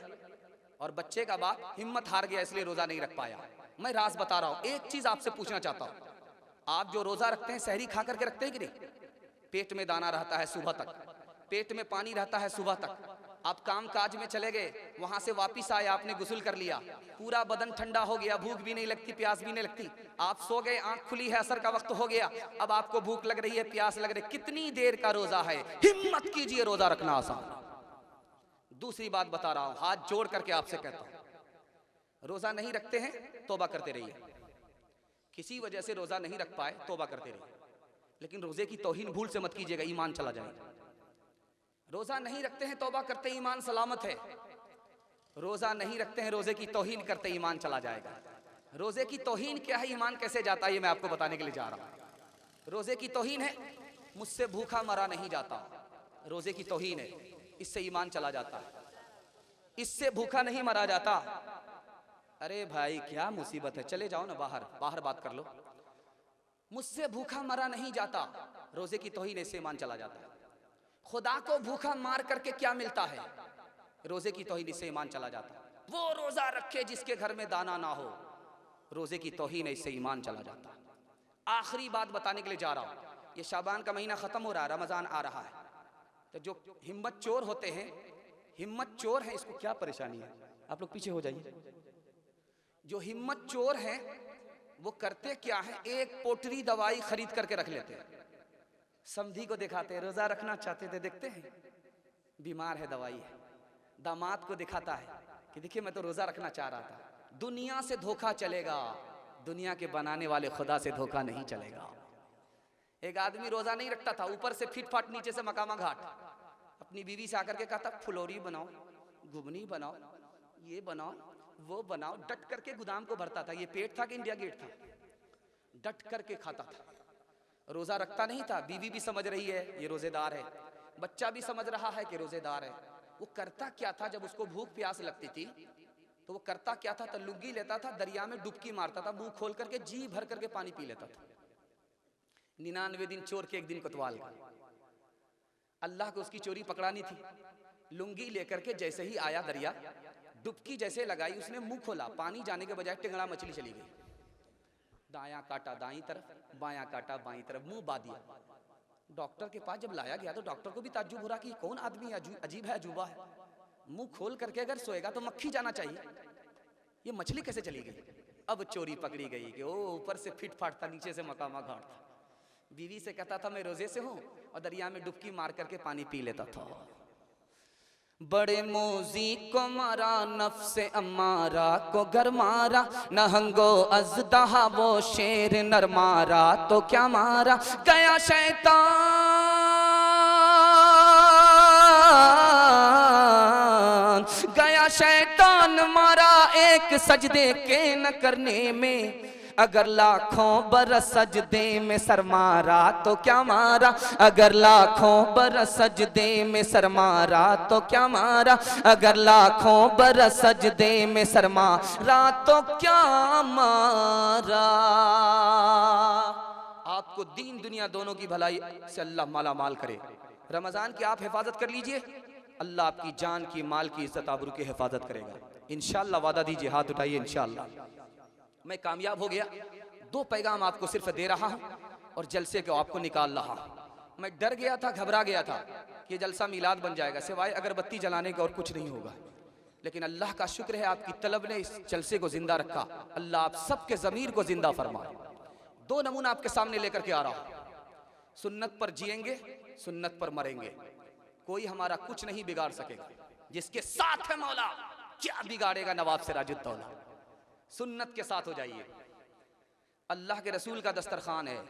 और बच्चे का बाप हिम्मत हार गया, इसलिए रोजा नहीं रख पाया। मैं राज बता रहा हूं। एक चीज आपसे पूछना चाहता हूं, आप जो रोजा रखते हैं सहरी खा करके रखते हैं कि नहीं? पेट में दाना रहता है सुबह तक, पेट में पानी रहता है सुबह तक। आप काम काज में चले गए, वहां से वापिस आए, आपने गुस्ल कर लिया, पूरा बदन ठंडा हो गया, भूख भी नहीं लगती, प्यास भी नहीं लगती। आप सो गए, आंख खुली है, असर का वक्त हो गया, अब आपको भूख लग रही है, प्यास लग रही है, कितनी देर का रोजा है? हिम्मत कीजिए, रोजा रखना आसान। दूसरी बात बता रहा हूं, हाथ जोड़ करके आपसे कहता हूं, रोजा नहीं रखते हैं, तौबा करते रहिए। किसी वजह से रोजा नहीं रख पाए, तौबा करते रहिए, लेकिन रोजे की तौहीन भूल से मत कीजिएगा, ईमान चला जाएगा। रोजा नहीं रखते हैं, तौबा करते, ईमान सलामत है। रोजा नहीं रखते हैं, रोजे की तौहीन करते, ईमान चला जाएगा। रोजे की तौहीन क्या है, ईमान कैसे जाता है, ये मैं आपको बताने के लिए जा रहा हूं। रोजे की तौहीन है, मुझसे भूखा मरा नहीं जाता, रोजे की तौहीन है, इससे ईमान चला जाता है। इससे भूखा नहीं मरा जाता। अरे भाई क्या मुसीबत है, चले जाओ ना बाहर, बाहर बात कर लो। मुझसे भूखा मरा नहीं जाता, रोजे की तौहीन से ईमान चला जाता है। खुदा को भूखा मार करके क्या मिलता है, रोजे की तौहीन से ईमान चला जाता है। वो रोजा रखे जिसके घर में दाना ना हो, रोजे की तौहीन से ईमान चला जाता है। आखिरी बात बताने के लिए जा रहा हूं, ये शाबान का महीना खत्म हो रहा है, रमजान आ रहा है, तो जो हिम्मत चोर होते हैं, हिम्मत चोर है, इसको क्या परेशानी है, आप लोग पीछे हो जाइए। जो हिम्मत चोर हैं वो करते क्या है, एक पोटरी दवाई खरीद करके रख लेते हैं, समधी को दिखाते हैं, रोजा रखना चाहते थे, देखते हैं बीमार है, दवाई है। दामाद को दिखाता है कि देखिए मैं तो रोजा रखना चाह रहा था। दुनिया से धोखा चलेगा, दुनिया के बनाने वाले खुदा से धोखा नहीं चलेगा। एक आदमी रोजा नहीं रखता था, ऊपर से फिट फाट, नीचे से मकामा घाट, अपनी बीवी से आकर के कहता फुलौरी बनाओ, घुगनी बनाओ, ये बनाओ, वो बनाओ, डट करके गोदाम को भरता था। ये पेट था कि इंडिया गेट था, डट करके खाता था, रोजा रखता नहीं था। बीवी भी समझ रही है ये रोजेदार है, बच्चा भी समझ रहा है कि रोजेदार है। वो करता क्या था, जब उसको भूख प्यास लगती थी तो वो करता क्या था, तो लुंगी लेता था, दरिया में डुबकी मारता था, मुंह खोल करके जी भर करके पानी पी लेता था। 99 दिन चोर के एक दिन कोतवाल का। अल्लाह को उसकी चोरी पकड़ानी थी। लुंगी लेकर के जैसे ही आया दरिया, डुबकी जैसे लगाई, उसने मुंह खोला, पानी जाने के बजाय टिंगड़ा मछली चली गई। दायां काटा दाईं तरफ, बायां काटा बाईं तरफ, मुंह बा दिया। डॉक्टर के पास जब लाया गया तो डॉक्टर को भी ताज्जुब हो रहा कि कौन आदमी अजीब है, अजूबा है। मुंह खोल करके अगर सोएगा तो मक्खी जाना चाहिए, ये मछली कैसे चली गई। अब चोरी पकड़ी गई कि ओ ऊपर से फिट फाट था, नीचे से मकामा घाट था। बीवी से कहता था मैं रोजे से हूं, और दरिया में डुबकी मार करके पानी पी लेता था। बड़े मोजी को मारा, नफ्से अम्मारा को घर मारा, नहंगो अज़दहा वो शेर नर मारा तो क्या मारा। गया शैतान, गया शैतान मारा एक सजदे के न करने में। अगर लाखों बरस सजदे में सर मारा तो क्या मारा, अगर लाखों बरस सजदे में सर मारा तो क्या मारा, अगर लाखों बरस सजदे में सर मारा तो क्या मारा। आपको दीन दुनिया दोनों की भलाई से अल्लाह माला माल करे। रमजान की आप हिफाजत कर लीजिए, अल्लाह आपकी जान की, माल की, इज्जत आबरू की हिफाजत करेगा इंशाअल्लाह। वादा दीजिए, हाथ उठाइए इंशाअल्लाह। मैं कामयाब हो गया। 2 पैगाम आपको सिर्फ दे रहा हूं और जलसे को आपको निकाल रहा हूं। मैं डर गया था, घबरा गया था कि ये जलसा मिलाद बन जाएगा, सिवाय अगरबत्ती जलाने का और कुछ नहीं होगा। लेकिन अल्लाह का शुक्र है, आपकी तलब ने इस जलसे को जिंदा रखा। अल्लाह आप सबके ज़मीर को जिंदा फरमाए। 2 नमूना आपके सामने लेकर के आ रहा हूं। सुन्नत पर जिएंगे, सुन्नत पर मरेंगे, कोई हमारा कुछ नहीं बिगाड़ सकेगा। जिसके साथ है मौला, क्या बिगाड़ेगा नवाब सिराजुद्दौला। सुन्नत के साथ हो जाइए। अल्लाह के रसूल का दस्तरखान है,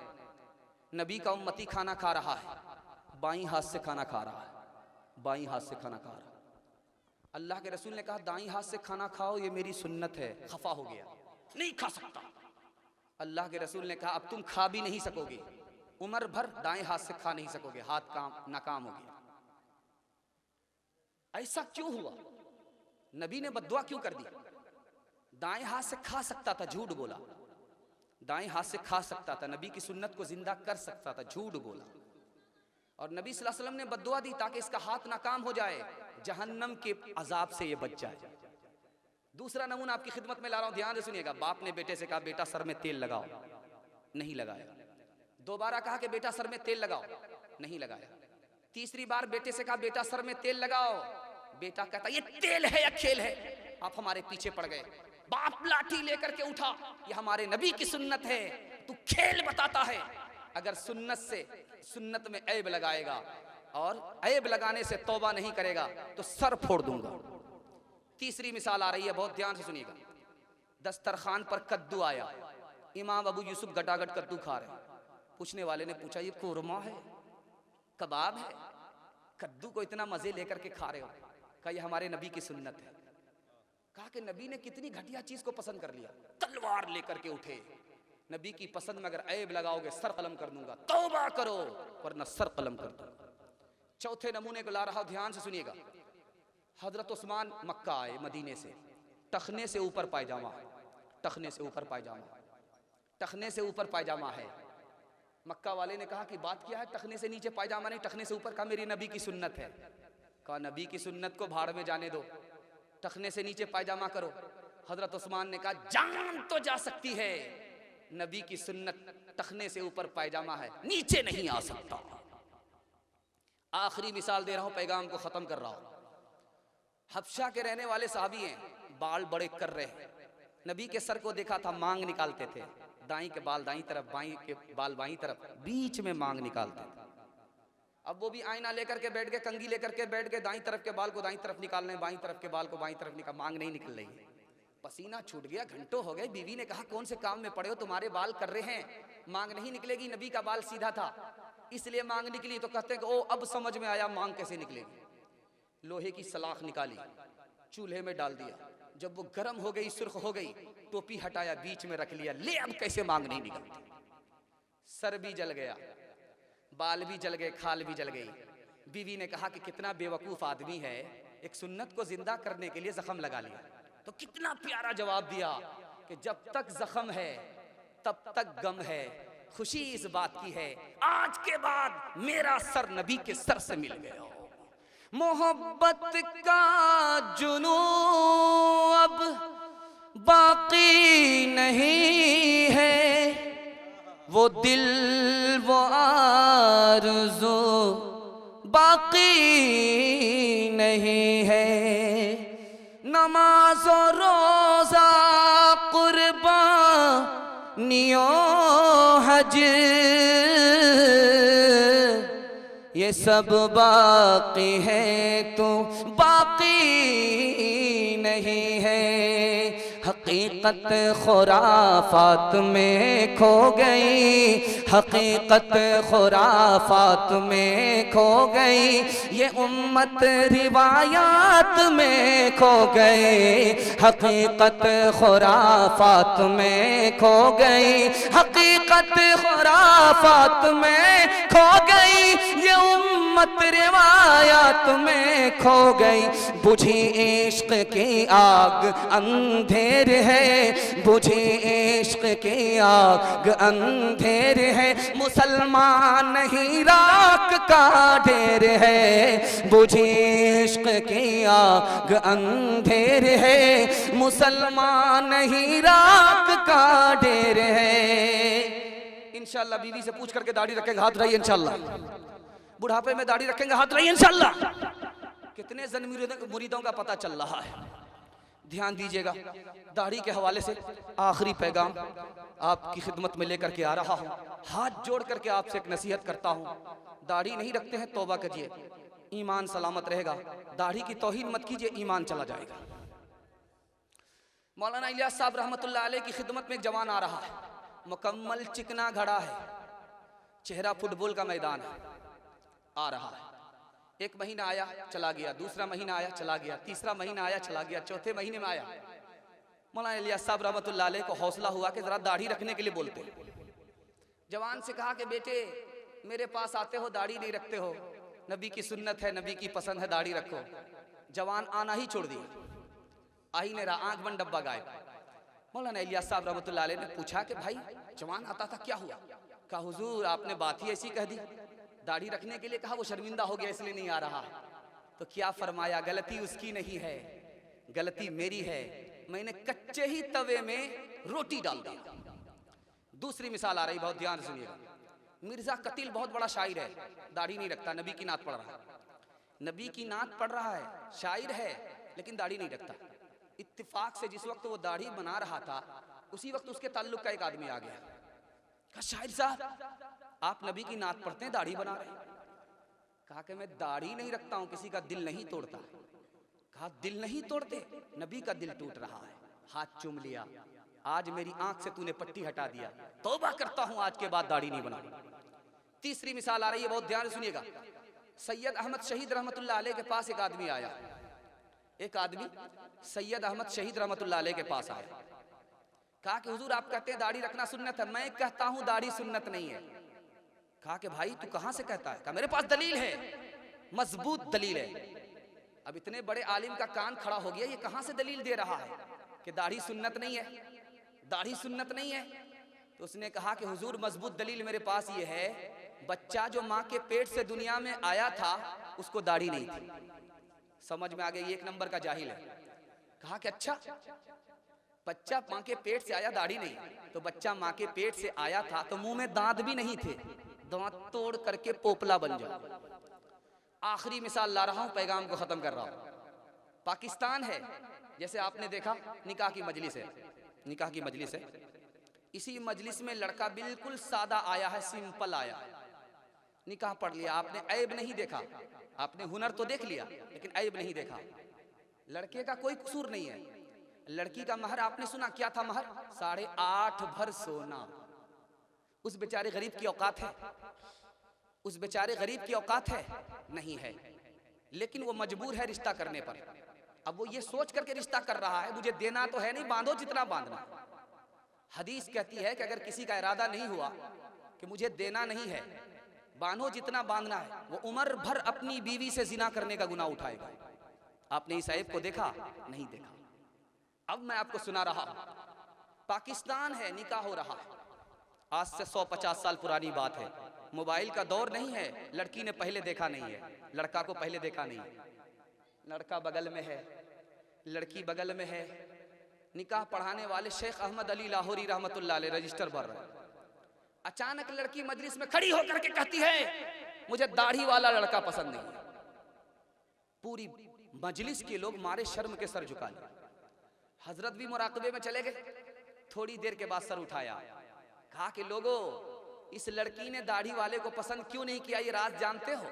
नबी का उम्मती खाना खा रहा है, बाईं हाथ से खाना खा रहा है, बाईं हाथ से खाना खा रहा है। अल्लाह के रसूल ने कहा दाईं हाथ से खाना खाओ, ये मेरी सुन्नत है। खफा हो गया, नहीं खा सकता। अल्लाह के रसूल ने कहा अब तुम खा भी नहीं सकोगे, उम्र भर दाएं हाथ से खा नहीं सकोगे, हाथ काम नाकाम हो गया। ऐसा क्यों हुआ, नबी ने बद्दुआ क्यों कर दी। दाएं हाथ से खा सकता था, झूठ बोला। दाएं हाथ से खा सकता था, नबी की सुन्नत को जिंदा कर सकता था, झूठ बोला। और नबी सल्लल्लाहु अलैहि वसल्लम ने बद्दुआ दी ताकि इसका हाथ नाकाम हो जाए, जहन्नम के अजाब से ये बच जाए। दूसरा नमूना आपकी खिदमत में ला रहा हूं, ध्यान से सुनिएगा। बाप ने बेटे से कहा बेटा सर में तेल लगाओ, नहीं लगाया। दोबारा कहा कि बेटा सर में तेल लगाओ, नहीं लगाया। तीसरी बार बेटे से कहा बेटा सर में तेल लगाओ, बेटा कहता ये तेल है या खेल है। आप हमारे पीछे पड़ गए। बाप लाठी लेकर के उठा, ये हमारे नबी की सुन्नत है, तू खेल बताता है। अगर सुन्नत से सुन्नत में ऐब लगाएगा और ऐब लगाने से तौबा नहीं करेगा तो सर फोड़ दूंगा। तीसरी मिसाल आ रही है, बहुत ध्यान से सुनिएगा। दस्तरखान पर कद्दू आया, इमाम अबू यूसुफ गटागट कद्दू खा रहे। पूछने वाले ने पूछा ये कोरमा है, कबाब है, कद्दू को इतना मजे लेकर के खा रहे हो। कहा ये हमारे नबी की सुन्नत है। कहा कि नबी ने कितनी घटिया चीज को पसंद कर लिया। तलवार लेकर के उठे, नबी की पसंद में अगर ऐब लगाओगे सर कलम कर दूंगा, तौबा करो वरना सर कलम कर दूंगा। चौथे नमूने को ला रहा हूं, ध्यान से सुनिएगा। हजरत उस्मान मक्का आए मदीने से, टखने से ऊपर पायजामा, टखने से ऊपर पायजामा, टखने से ऊपर पायजामा है। मक्का वाले ने कहा कि बात क्या है, टखने से नीचे पायजामा नहीं, टखने से ऊपर। कहा मेरी नबी की सुन्नत है। कहा नबी की सुन्नत को भाड़ में जाने दो, टखने से नीचे पायजामा करो। हजरत उस्मान ने कहा जान तो जा सकती है, नबी की सुन्नत टखने से ऊपर पायजामा है, नीचे नहीं आ सकता। आखिरी मिसाल दे रहा हूं, पैगाम को खत्म कर रहा हूं। हबशा के रहने वाले साहबी हैं, बाल बड़े कर रहे हैं। नबी के सर को देखा था, मांग निकालते थे, दाई के बाल दाई तरफ, बाई के बाल बाई तरफ, बीच में मांग निकालते थे। अब वो भी आईना लेकर के बैठ गए, कंघी लेकर के बैठ गए, दाई तरफ के बाल को दाई तरफ निकाल रहे हैं, बाई तरफ के बाल को बाई तरफ निकाल, मांग नहीं निकल रही है। पसीना छूट गया, घंटों हो गए। बीवी ने कहा कौन से काम में पड़े हो, तुम्हारे बाल कर रहे हैं, मांग नहीं निकलेगी। नबी का बाल सीधा था इसलिए मांग निकली। तो कहते हैं कि ओ अब समझ में आया मांग कैसे निकलेगी। लोहे की सलाख निकाली, चूल्हे में डाल दिया, जब वो गर्म हो गई, सुर्ख हो गई, टोपी हटाया, बीच में रख लिया, ले अब कैसे मांग नहीं निकलती। सर भी जल गया, बाल भी जल गए, खाल भी जल गई। बीवी ने कहा कि कितना बेवकूफ आदमी है, एक सुन्नत को जिंदा करने के लिए जख्म लगा लिया। तो कितना प्यारा जवाब दिया कि जब तक जख्म है तब तक गम है। खुशी इस बात की है आज के बाद मेरा सर नबी के सर से मिल गया। मोहब्बत का जुनू अब बाकी नहीं है, वो दिल वो आरज़ू बाकी नहीं है। नमाज और रोज़ा कुर्बानियों हज ये सब बाकी है, तो बाकी नहीं है। हकीकत खुराफात में खो गई, हकीकत खुराफात में खो गई, ये उम्मत रिवायात में खो गई। हकीकत खुराफात में खो गई, हकीकत खुराफात में खो गई, ये उम्मत रिवायात में खो गई। बुझी इश्क की आग अंधेर है, बुझी इश्क की आग अंधेर है, मुसलमान नहीं राख का ढेर है। बुझी इश्क की आग अंधेर है, मुसलमान नहीं राख का ढेर है। इंशाल्लाह बीवी से पूछ करके दाढ़ी रखेंगे, हाथ रहिए इंशाल्लाह। बुढ़ापे में दाढ़ी रखेंगे, हाथ रहिए इंशाल्लाह। कितने जन मुरीदों का पता चल रहा है, ध्यान दीजिएगा। दाढ़ी के हवाले से आखिरी पैगाम आपकी खिदमत में लेकर के आ रहा हूँ। हाथ जोड़ करके आपसे एक नसीहत करता हूँ, दाढ़ी नहीं रखते हैं तौबा कीजिए, ईमान सलामत रहेगा। दाढ़ी की तौहीन मत कीजिए, ईमान चला जाएगा। मौलाना इलियास साहब रहमतुल्लाह अलैह की खिदमत में एक जवान आ रहा है, मुकम्मल चिकना घड़ा है, चेहरा फुटबॉल का मैदान है। आ रहा है, एक महीना आया चला गया, दूसरा महीना आया चला गया, तीसरा महीना आया चला गया, चौथे महीने में आया। मौलाना इलियास साहब रहमतुल्लाह अलैह को हौसला हुआ कि जरा दाढ़ी रखने के लिए बोलते। जवान से कहा कि बेटे मेरे पास आते हो दाढ़ी नहीं रखते हो, नबी की सुन्नत है, नबी की पसंद है, दाढ़ी रखो। जवान आना ही छोड़ दिया, आ ही नहीं रहा, आंख बंद डब्बा गायब। मौलाना इलियास साहब रहमतुल्लाह अलैह ने पूछा कि भाई जवान आता था क्या हुआ? कहा हुजूर आपने बात ही ऐसी कह दी, दाढ़ी रखने के लिए कहा, वो शर्मिंदा हो गया इसलिए नहीं आ रहा। तो क्या फरमाया, गलती उसकी नहीं है, गलती मेरी है, मैंने कच्चे ही तवे में रोटी डाल दी। दूसरी मिसाल आ रही, बहुत ध्यान सुनिएगा। मिर्जा कतील बहुत बड़ा शायर है, दाढ़ी नहीं रखता, नबी की नात पढ़ रहा है, नबी की नात पढ़ रहा है, शायर है लेकिन दाढ़ी नहीं रखता। इत्तिफाक से जिस वक्त वो दाढ़ी बना रहा था उसी वक्त उसके ताल्लुक का एक आदमी आ गया, कहा शायर साहब आप नबी की नात पढ़ते हैं, दाढ़ी बना रहे हैं। कहा कि मैं दाढ़ी नहीं रखता हूं, किसी का दिल नहीं तोड़ता। कहा दिल नहीं तोड़ते, नबी का दिल टूट रहा है। हाथ चूम लिया, आज मेरी आंख से तूने पट्टी हटा दिया, तौबा करता हूं आज के बाद दाढ़ी नहीं बना। तीसरी मिसाल आ रही है, बहुत ध्यान से सुनिएगा। सैयद अहमद शहीद रहमतुल्लाह अलैह के पास एक आदमी आया, एक आदमी सैयद अहमद शहीद रहमतुल्लाह अलैह के पास आया। कहा कि हुजूर आप कहते हैं दाढ़ी रखना सुन्नत है, मैं कहता हूं दाढ़ी सुन्नत नहीं है। कहा कि भाई तू कहां से कहता है? कहा मेरे पास दलील है, मजबूत दलील है। अब इतने बड़े आलिम का कान खड़ा हो गया, ये कहां से दलील दे रहा है कि दाढ़ी सुन्नत नहीं है, दाढ़ी सुन्नत नहीं है। तो उसने कहा कि हुजूर मजबूत दलील मेरे पास ये है, बच्चा जो माँ के पेट से दुनिया में आया था उसको दाढ़ी नहीं थी। समझ में आ गया, ये एक नंबर का जाहिल है। कहा कि अच्छा, बच्चा माँ के पेट से आया, दाढ़ी नहीं, तो बच्चा माँ के पेट से आया था तो मुंह में दांत भी नहीं थे, दांत तोड़ करके पोपला बन जाओ। आखिरी मिसाल ला रहा हूं, पैगाम को खत्म कर रहा हूं। पाकिस्तान है, जैसे आपने देखा निकाह की मजलिस है, निकाह की मजलिस है, इसी मजलिस में लड़का बिल्कुल सादा आया है, सिंपल आया, निकाह पढ़ लिया, आपने ऐब नहीं देखा, आपने हुनर तो देख लिया लेकिन ऐब नहीं देखा। लड़के का कोई कसूर नहीं है, लड़की का महर आपने सुना क्या था? महर 8.5 भर सोना। उस बेचारे गरीब की औकात है? उस बेचारे गरीब की औकात है? नहीं है, लेकिन वो मजबूर है रिश्ता करने पर। अब वो ये सोच करके रिश्ता कर रहा है, मुझे देना तो है नहीं, बांधो जितना बांधना। हदीस कहती है कि अगर किसी का इरादा नहीं हुआ कि मुझे देना नहीं है, बांधो जितना बांधना है, वो उम्र भर अपनी बीवी से जिना करने का गुनाह उठाएगा। आपने इस ऐब को देखा? नहीं देखा। अब मैं आपको सुना रहा हूं, पाकिस्तान है, निकाह हो रहा है, आज से 150 साल पुरानी बात है, मोबाइल का दौर नहीं है, लड़की ने पहले देखा नहीं है, लड़का को पहले देखा नहीं है, लड़का बगल में है, लड़की बगल में है, निकाह पढ़ाने वाले शेख अहमद अली लाहौरी रहमतुल्लाह अलैह रजिस्टर भर रहे। अचानक लड़की मजलिस में खड़ी होकर के कहती है मुझे दाढ़ी वाला लड़का पसंद नहीं है। पूरी मजलिस के लोग मारे शर्म के सर झुका लिए। हजरत भी मुराकबे में चले गए, थोड़ी देर के बाद सर उठाया, कहा कि लोगों, इस लड़की ने दाढ़ी वाले को पसंद क्यों नहीं किया, ये राज जानते हो?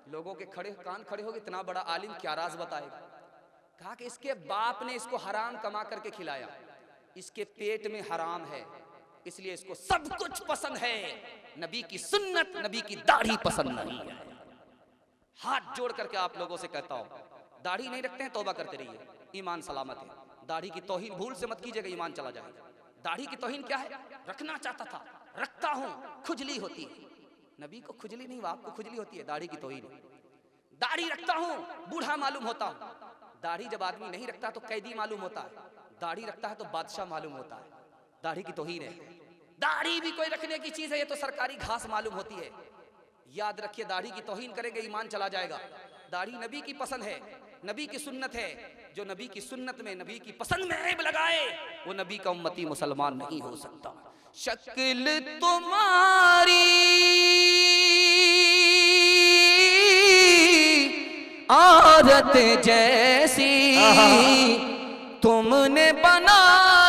लोगों के खड़े कान खड़े हो गए, इतना बड़ा आलिम क्या राज बताएगा? कहा कि इसके बाप ने इसको हराम कमा करके खिलाया, इसके पेट में हराम है, इसलिए इसको सब कुछ पसंद है, नबी की सुन्नत, नबी की दाढ़ी पसंद नहीं है। हाथ जोड़ करके आप लोगों से कहता हूं, दाढ़ी नहीं रखते हैं तौबा करते रहिए, ईमान सलामत है। दाढ़ी की तौहीन भूल से मत कीजिएगा, ईमान चला जाएगा। दाढ़ी की तौहीन क्या है? रखना चाहता था, रखता हूं, खुजली होती है। नबी को खुजली नहीं, आपको खुजली होती है, दाढ़ी की तौहीन। दाढ़ी रखता हूं, बूढ़ा मालूम होता हूं। दाढ़ी जब आदमी नहीं रखता तो कैदी मालूम होता है, दाढ़ी रखता है तो बादशाह मालूम होता है। दाढ़ी की तौहीन है। दाढ़ी भी कोई रखने की चीज है, ये तो सरकारी घास मालूम होती है। याद रखिए, दाढ़ी की तौहीन करेंगे ईमान चला जाएगा। दाढ़ी नबी की पसंद है, नबी की सुन्नत है। जो नबी की सुन्नत में, नबी की पसंद में ऐब लगाए, वो नबी का उम्मती मुसलमान नहीं हो सकता। शक्ल तुम्हारी आदत जैसी, तुमने बना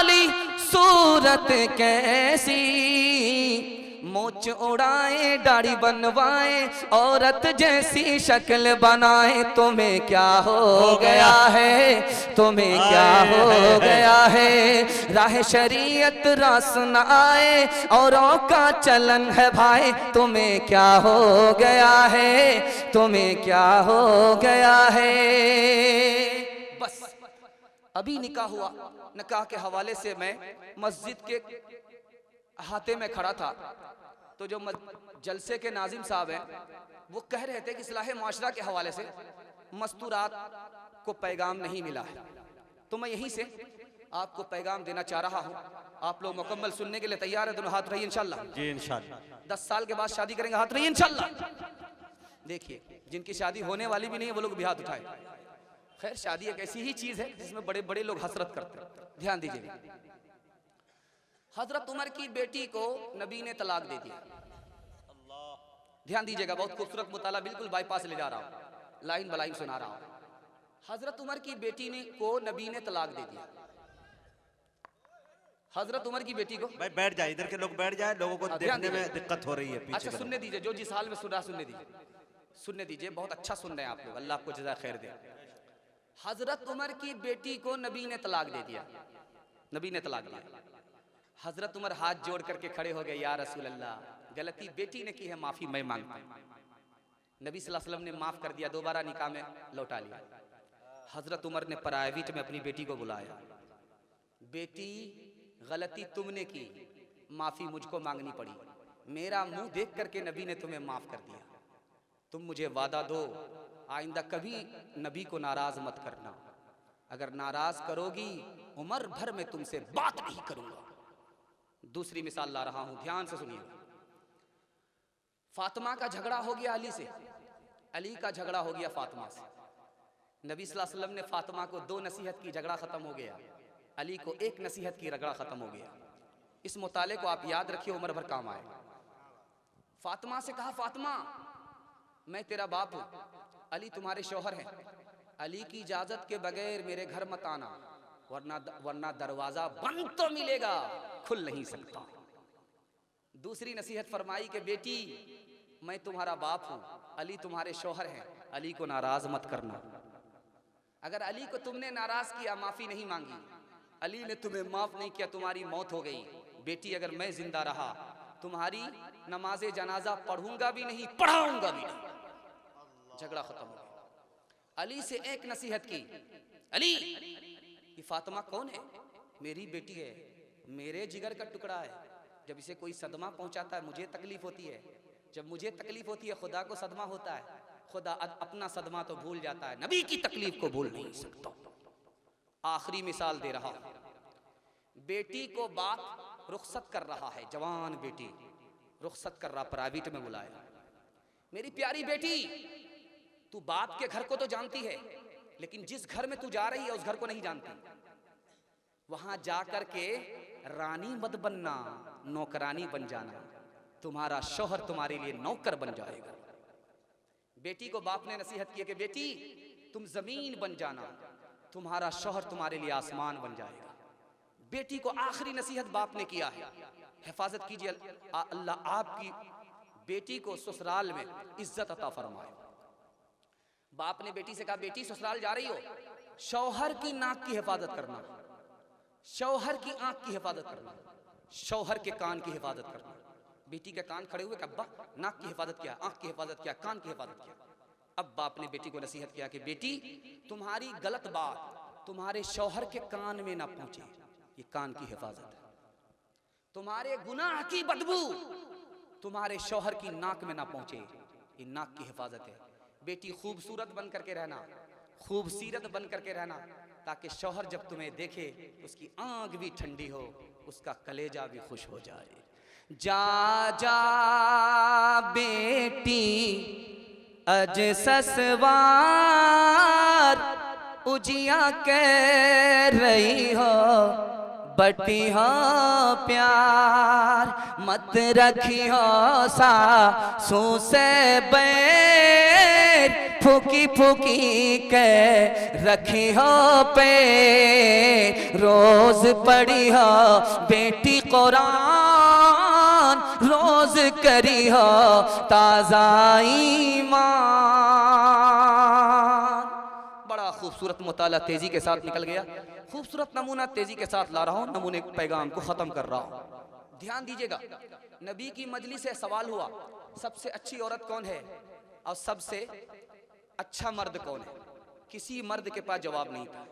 ली सूरत कैसी, मोच उड़ाए दाढ़ी बनवाए, औरत जैसी शक्ल बनाए, तुम्हें क्या हो गया है, तुम्हें क्या हो गया है। राह शरीयत रास न आए, औरों का चलन है भाई, तुम्हें क्या हो गया है, तुम्हें क्या हो गया है। बस अभी निकाह हुआ, निकाह के हवाले से मैं मस्जिद के अहाते में खड़ा था, तो जो जलसे के नाजिम साहब हैं वो कह रहे थे कि इस्लाह माशरा के हवाले से मस्तूरात को पैगाम नहीं मिला है, तो मैं यहीं से आपको पैगाम देना चाह रहा हूँ। आप लोग मुकम्मल सुनने के लिए तैयार है? दोनों हाथ रहिए इंशाल्लाह। जी इंशाल्लाह। 10 साल के बाद शादी करेंगे, हाथ रहिए इंशाल्लाह। देखिए, जिनकी शादी होने वाली भी नहीं है वो लोग भी हाथ उठाए। खैर, शादी एक ऐसी ही चीज है जिसमें बड़े बड़े लोग हसरत करते हैं। ध्यान दीजिए, हजरत उमर की बेटी को नबी ने तलाक दे दिया। ध्यान दीजिएगा, बहुत खूबसूरत मुताला, बिल्कुल बाईपास ले जा रहा हूं, लाइन बलाइन सुना रहा हूं। हजरत उमर की बेटी को नबी ने तलाक दे दिया। हजरत उमर की बेटी को, भाई बैठ जाए, इधर के लोग बैठ जाए, लोगों को देखने में दिक्कत हो रही है पीछे। अच्छा सुनने दीजिए, जो जिस हाल में सुन रहा सुनने दीजिए, सुनने दीजिए, बहुत अच्छा सुन रहे हैं आप लोग, अल्लाह आपको जज़ा खैर दे। हजरत उमर की बेटी को नबी ने तलाक दे दिया, नबी ने तलाक दिया। हजरत उमर हाथ जोड़ करके खड़े हो गए, या रसूल अल्लाह, गलती बेटी ने की है, माफी मैं मांगता हूं। नबी सल्लल्लाहु अलैहि वसल्लम ने माफ कर दिया, दोबारा निकाह में लौटा लिया। हजरत उमर ने प्राइवेट में अपनी बेटी को बुलाया, बेटी गलती तुमने की, माफी मुझको मांगनी पड़ी, मेरा मुंह देख करके नबी ने तुम्हें माफ कर दिया, तुम मुझे वादा दो आइंदा कभी नबी को नाराज मत करना, अगर नाराज करोगी उम्र भर में तुमसे बात नहीं करूंगा। दूसरी मिसाल ला रहा हूं, ध्यान से सुनिए। फातिमा का झगड़ा हो गया अली से, अली का झगड़ा हो गया फातिमा से। नबी सल्लल्लाहु अलैहि वसल्लम ने फातिमा को 2 नसीहत की, झगड़ा खत्म हो गया। अली को 1 नसीहत की, झगड़ा खत्म हो गया। इस मुताले को आप याद रखिए, उम्र भर काम आए। फातिमा से कहा, फातिमा मैं तेरा बाप हूं, अली तुम्हारे शौहर हैं, अली की इजाजत के बगैर मेरे घर मत आना, वरना दरवाजा बंद तो मिलेगा, खुल नहीं सकता। दूसरी नसीहत फरमाई कि बेटी मैं तुम्हारा बाप हूं, अली तुम्हारे शौहर हैं, अली को नाराज मत करना। अगर अली को तुमने नाराज किया, माफी नहीं मांगी, अली ने तुम्हें माफ नहीं किया, तुम्हारी मौत हो गई। बेटी अगर मैं जिंदा रहा तुम्हारी नमाजे जनाजा पढ़ूंगा भी नहीं, पढ़ाऊंगा भी नहीं। झगड़ा खत्म हो गया। अली से 1 नसीहत की, अली ये फातिमा कौन है? मेरी बेटी है, मेरे जिगर का टुकड़ा है। जब इसे कोई सदमा पहुंचाता है मुझे तकलीफ होती है, जब मुझे तकलीफ होती है खुदा को सदमा होता है। खुदा अपना सदमा तो भूल जाता है, नबी की तकलीफ को भूल नहीं सकता। आखिरी मिसाल दे रहा हूं, बेटी को बाप रुखसत कर रहा है, जवान बेटी रुखसत कर रहा, प्राइवेट में बुलाया, मेरी प्यारी बेटी तू बाप के घर को तो जानती है, लेकिन जिस घर में तू जा रही है उस घर को नहीं जानती। वहां जाकर के रानी मत बनना, नौकरानी बन जाना, तुम्हारा शौहर तुम्हारे लिए नौकर बन जाएगा। बेटी को बाप ने नसीहत की कि बेटी तुम जमीन बन जाना, तुम्हारा शौहर तुम्हारे लिए आसमान बन जाएगा। बेटी को आखिरी नसीहत बाप ने किया है, हिफाजत कीजिए, अल्लाह आपकी बेटी को ससुराल में इज्जत अता फरमाए। बाप ने बेटी से कहा, बेटी ससुराल जा रही हो, शौहर की नाक की हिफाजत करना, शौहर की आंख की हिफाजत करना, शौहर के कान की हिफाजत करना। बेटी के कान खड़े हुए, अब्बा नाक की हिफाजत किया, आंख की हिफाजत किया, कान की हिफाजत किया। अब बाप ने बेटी को नसीहत किया कि बेटी तुम्हारी गलत बात तुम्हारे शौहर के कान में ना पहुंचे, ये कान की हिफाजत है। तुम्हारे गुनाह की बदबू तुम्हारे शौहर की नाक में ना पहुंचे, ये नाक की हिफाजत है। बेटी खूबसूरत बन करके रहना, खूबसीरत बन करके रहना, ताकि शौहर जब तुम्हें देखे उसकी आंख भी ठंडी हो, उसका कलेजा भी खुश हो जाए। जा जा बेटी अज ससवार उजिया कह रही हो, बटी हो प्यार मत रखी हो सासू से बैर, फूकी फूकी के रखी हो पे, रोज पढ़ी हो बेटी कुरान, रोज करी हो ताज़ा ईमान। बड़ा खूबसूरत मुताला तेजी के साथ निकल गया, खूबसूरत नमूना तेजी के साथ ला रहा हूं, नमूने पैगाम को खत्म कर रहा हूं। ध्यान दीजिएगा, नबी की मजलिस से सवाल हुआ सबसे अच्छी औरत कौन है और सबसे अच्छा मर्द कौन है। किसी मर्द के पास जवाब नहीं था,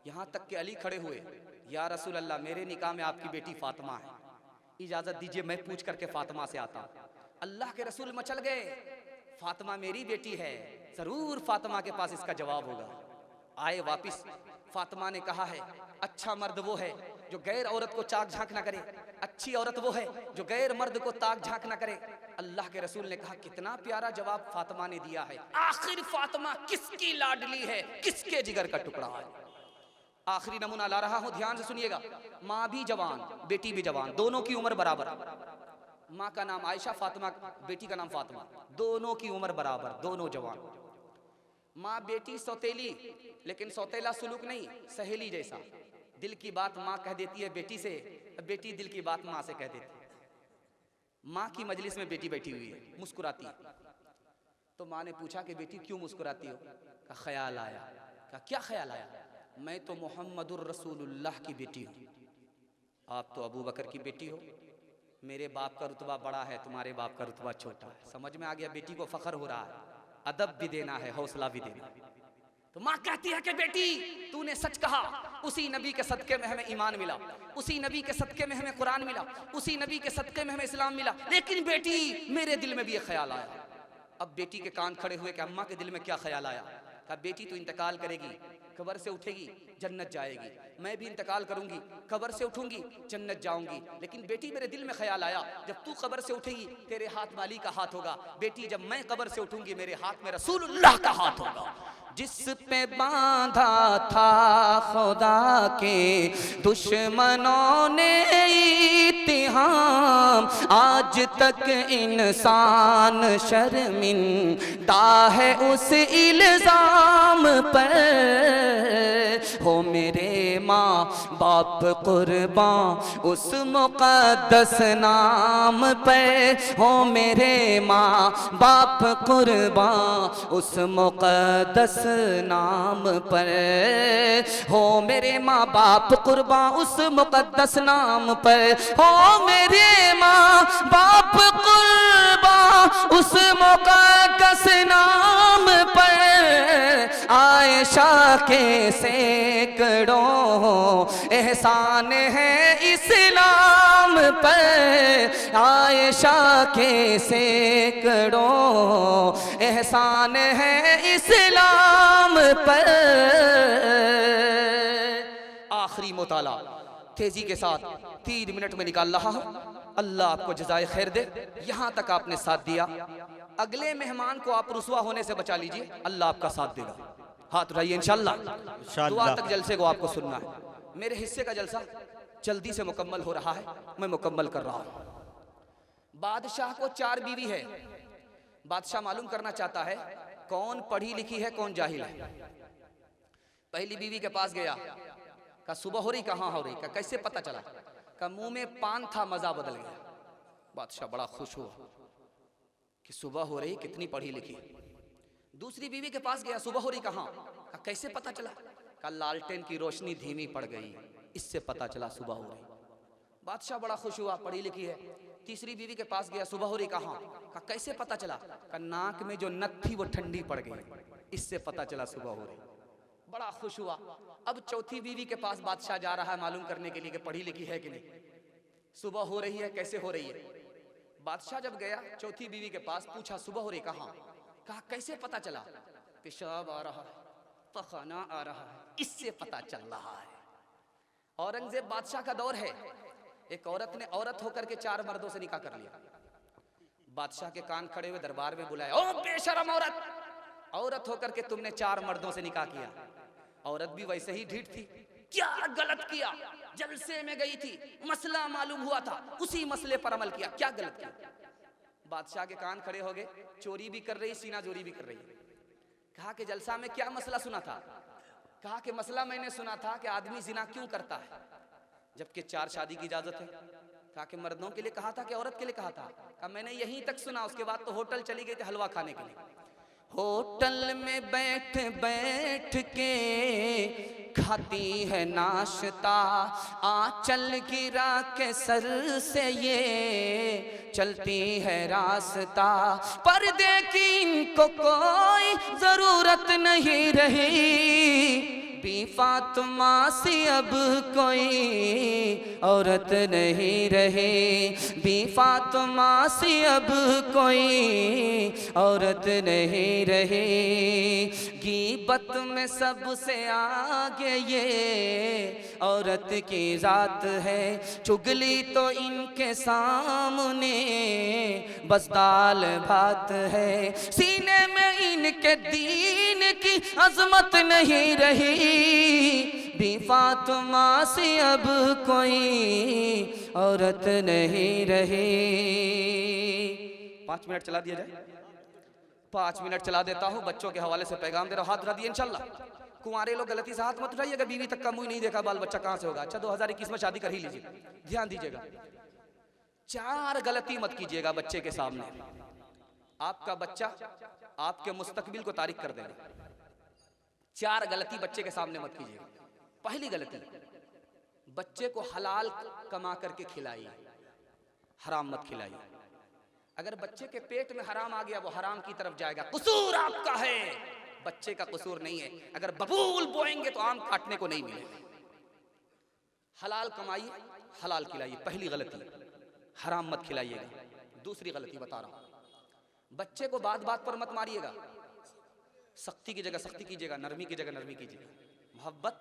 यहां तक कि अली खड़े हुए, या रसूल अल्लाह मेरे निकाह में आपकी बेटी फातिमा है, इजाजत दीजिए मैं पूछ करके फातिमा से आता हूं। अल्लाह के रसूल मचल गए, फातिमा मेरी बेटी है, जरूर फातिमा के पास इसका जवाब होगा। आए वापिस, फातिमा ने कहा है अच्छा मर्द वो है जो गैर औरत को चाक झांक ना करे, अच्छी औरत वो है जो गैर मर्द को ताक झांक ना करे। अल्लाह के रसूल ने कहा कितना प्यारा जवाब फातिमा ने दिया है। आखिर फातिमा किसकी लाडली है, किसके जिगर का टुकड़ा है। आखिरी नमूना ला रहा हूं, ध्यान से सुनिएगा। माँ भी जवान, बेटी भी जवान, दोनों की उम्र बराबर। माँ का नाम आयशा, फातिमा बेटी का नाम फातिमा, दोनों की उम्र बराबर, दोनों जवान। माँ बेटी सौतेली, लेकिन सौतेला सुलूक नहीं, सहेली जैसा। दिल की बात माँ कह देती है बेटी से, बेटी दिल की बात माँ से कह देती है। माँ की मजलिस में बेटी बैठी हुई है, मुस्कुराती है, तो माँ ने पूछा कि बेटी क्यों मुस्कुराती हो? कहा ख्याल आया। कहा क्या ख्याल आया? मैं तो मोहम्मदुर रसूलुल्लाह की बेटी हूँ, आप तो अबू बकर की बेटी हो, मेरे बाप का रुतबा बड़ा है, तुम्हारे बाप का रुतबा छोटा है। समझ में आ गया, बेटी को फख्र हो रहा है, अदब भी देना है, हौसला भी देना है। तो माँ कहती है कि बेटी तूने सच कहा, उसी नबी के सदके में हमें ईमान मिला, उसी नबी के सदके में हमें कुरान मिला, उसी नबी के सदके में हमें इस्लाम मिला, लेकिन बेटी मेरे दिल में भी ये ख्याल आया। अब बेटी के कान खड़े हुए कि अम्मा के दिल में क्या ख्याल आया? कहा बेटी तू इंतकाल करेगी, कब्र से उठेगी, जन्नत जाएगी, मैं भी इंतकाल करूंगी, कब्र से उठूंगी, जन्नत जाऊंगी। लेकिन बेटी मेरे दिल में ख्याल आया, जब तू कब्र से उठेगी तेरे हाथ वाली का हाथ होगा, बेटी जब मैं कब्र से उठूंगी मेरे हाथ में रसूलुल्लाह का हाथ होगा। जिस पे बांधा था खुदा के दुश्मनों ने इत्तिहाम, आज तक इंसान शर्मिंदा है उस इल्जाम पर। हो मेरे माँ बाप कुर्बान उस मुक़द्दस नाम पे, हो मेरे माँ बाप कुर्बान उस मुक़द्दस नाम पर, हो मेरे माँ बाप कुर्बान उस मुक़द्दस नाम पर, हो मेरे माँ बाप कुर्बान उस मुक़द्दस नाम पर। आयशा के सैकड़ों एहसान है इस्लाम पर, आयशा के सैकड़ों एहसान है इस्लाम पर। आखिरी मुताला तेजी के साथ 3 मिनट में निकाल रहा हूं। अल्लाह आपको जज़ाए खैर दे। यहां तक आपने साथ दिया, अगले मेहमान को आप रुसवा होने से बचा लीजिए, अल्लाह आपका साथ देगा। हाथ उठाइए इंशाअल्लाह। दुआ तक जलसे को आपको सुनना है। मेरे हिस्से का जलसा जल्दी से मुकम्मल हो रहा है, मैं मुकम्मल कर रहा हूं। बादशाह को 4 बीवी है। बादशाह मालूम करना चाहता है कौन पढ़ी लिखी है कौन जाहिल है। पहली बीवी के पास गया, का सुबह हो रही, कहाँ हो रही, का कैसे पता चला, का मुंह में पान था मजा बदल गया। बादशाह बड़ा खुश हुआ कि सुबह हो रही, कितनी पढ़ी लिखी। दूसरी बीवी के पास गया, सुबह हो रही कहाँ, का कैसे पता चला, का लालटेन की रोशनी धीमी पड़ गई, इससे पता चला सुबह हो रही। बादशाह बड़ा खुश हुआ, पढ़ी लिखी है। तीसरी बीवी के पास गया, सुबह हो रही कहाँ, का कैसे पता चला, का नाक में जो नथ थी वो ठंडी पड़ गई, इससे पता चला सुबह हो रही। बड़ा खुश हुआ। अब चौथी बीवी के पास बादशाह जा रहा है मालूम करने के लिए कि पढ़ी लिखी है कि नहीं, सुबह हो रही है कैसे हो रही है। बादशाह जब गया चौथी बीवी के पास, पूछा सुबह हो रही कहाँ, कहा कैसे पता चला, पेशाब आ रहा है, पखाना आ रहा है, इससे पता चल रहा है। औरंगजेब बादशाह का दौर है। एक औरत ने औरत होकर के 4 मर्दों से निकाह कर लिया। बादशाह के कान खड़े हुए दरबार में बुलाया, ओ बेशरम औरत, औरत होकर के तुमने 4 मर्दों से निकाह किया। औरत भी वैसे ही ढीठ थी, क्या गलत किया, जलसे में गई थी, मसला मालूम हुआ था, उसी मसले पर अमल किया, क्या गलत किया। बादशाह के कान खड़े हो गए, चोरी भी कर रही, सीना जोरी भी कर रही। कहा कि जलसा में क्या मसला सुना था, कहा कि मसला मैंने सुना था कि आदमी जिना क्यों करता है जबकि 4 शादी की इजाजत है। कहा कि मर्दों के लिए कहा था कि औरत के लिए कहा था, कहा मैंने यहीं तक सुना, उसके बाद तो होटल चली गई थी हलवा खाने के लिए। होटल में बैठ बैठ के खाती है नाश्ता, आंचल गिरा के सर से ये चलती है रास्ता, पर्दे की इनको कोई जरूरत नहीं रही, बी फातिमा सी अब कोई औरत नहीं रही, बी फातिमा सी अब कोई औरत नहीं रही। गीबत में सबसे आगे ये औरत की जात है, चुगली तो इनके सामने बस दाल भात है, सीने में इनके दीन की अजमत नहीं रही, बी फातिमा से अब कोई औरत नहीं रही। 5 मिनट चला दिया जाए, 5 मिनट चला देता हूँ, बच्चों के हवाले से पैगाम दे रहा हूँ। हाथ उठा दिए इंशाल्लाह। कुंवारे लोग गलती से हाथ मत उठाइए, अगर बीवी तक का मुंह नहीं देखा बाल बच्चा कहाँ से होगा। अच्छा 2021 में शादी कर ही लीजिए, ध्यान दीजिएगा। 4 गलती मत कीजिएगा बच्चे के सामने, आपका बच्चा आपके मुस्तकबिल को तारीख कर देगा। 4 गलती बच्चे के सामने मत कीजिएगा। पहली गलती, बच्चे को हलाल कमा करके खिलाइए, हराम मत खिलाइए। अगर बच्चे के पेट में हराम आ गया वो हराम की तरफ जाएगा, कसूर आपका है, बच्चे का कसूर नहीं है। अगर बबूल बोएंगे तो आम काटने को नहीं मिलेगा। हलाल कमाइए, हलाल खिलाइए, पहली गलती। हराम मत खिलाइएगा। दूसरी गलती बता रहा हूं, बच्चे को बात बात पर मत मारिएगा, सख्ती की जगह सख्ती कीजिएगा, नरमी की जगह नरमी कीजिएगा। मोहब्बत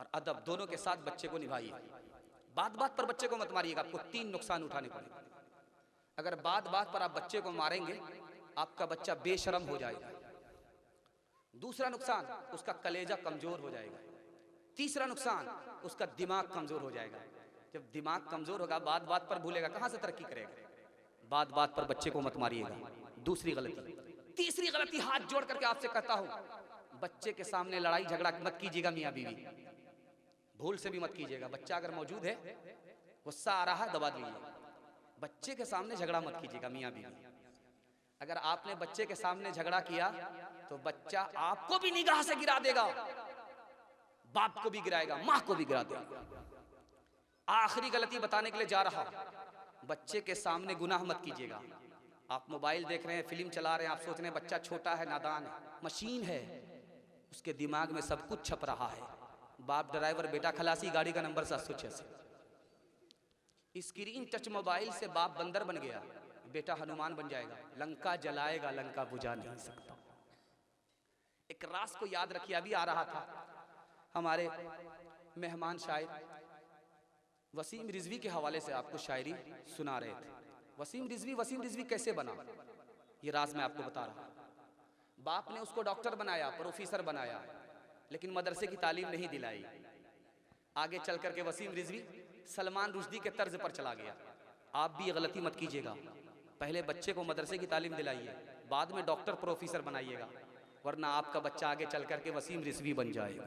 और अदब दोनों के साथ बच्चे को निभाइए। बात बात पर बच्चे को मत मारिएगा, आपको 3 नुकसान उठाने पड़ेंगे। अगर बात बात पर आप बच्चे को मारेंगे, आपका बच्चा बेशरम हो जाएगा। दूसरा नुकसान, उसका कलेजा कमजोर हो जाएगा। तीसरा नुकसान, उसका दिमाग कमजोर हो जाएगा। जब दिमाग कमजोर होगा, बात बात पर भूलेगा, कहां से तरक्की करेगा। बात बात पर बच्चे को मत मारिएगा, दूसरी गलती। तीसरी गलती, हाथ जोड़ करके आपसे कहता हूं, बच्चे के सामने लड़ाई झगड़ा मत कीजिएगा। मियां बीवी भूल से भी मत कीजिएगा। बच्चा अगर मौजूद है, गुस्सा आ रहा है, दबा दीजिए। बच्चे के सामने झगड़ा मत कीजिएगा। मियां बीवी अगर आपने बच्चे के सामने झगड़ा किया तो बच्चा आपको भी निगाह से गिरा देगा, बाप को भी गिराएगा, मां को भी गिरा देगा। आखिरी गलती बताने के लिए जा रहा हूं, बच्चे के सामने गुनाह मत कीजिएगा। आप मोबाइल देख रहे हैं, फिल्म चला रहे हैं, आप सोच रहे हैं बच्चा छोटा है, नादान है, मशीन है, उसके दिमाग में सब कुछ छप रहा है। बाप ड्राइवर, बेटा खलासी, गाड़ी का नंबर 786। स्क्रीन टच मोबाइल से बाप बंदर बन गया, बेटा हनुमान बन जाएगा। लंका जलाएगा, लंका बुझा नहीं सकता। एक राज को याद रखिए। अभी आ रहा था हमारे मेहमान शायर वसीम रिजवी के हवाले से आपको शायरी सुना रहे थे। वसीम रिजवी कैसे बना, ये राज मैं आपको बता रहा हूं। बाप ने उसको डॉक्टर बनाया, प्रोफेसर बनाया, लेकिन मदरसे की तालीम नहीं दिलाई। आगे चल करके वसीम रिजवी सलमान रुश्दी के तर्ज पर चला गया। आप भी ये गलती मत कीजिएगा। पहले बच्चे को मदरसे की तालीम दिलाइए, बाद में डॉक्टर प्रोफेसर बनाइएगा, वरना आपका बच्चा आगे चल करके वसीम रिजवी बन जाएगा।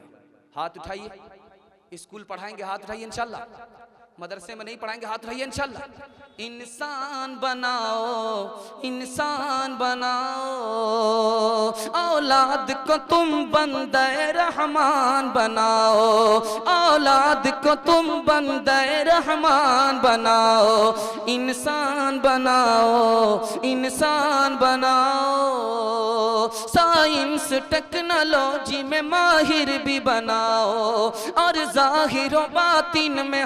हाथ उठाइए। स्कूल पढ़ाएंगे, हाथ उठाइए इंशाल्लाह। मदरसे में नहीं पढ़ाएंगे, हाथ उठाइए इंशाल्लाह। इंसान बनाओ, इंसान बनाओ, औलाद को तुम बंदे रहमान बनाओ, औलाद को तुम बंदे रहमान बनाओ। इंसान बनाओ, इंसान बनाओ, साइंस टेक्नोलॉजी में माहिर भी बनाओ, और जाहिर व बातिन में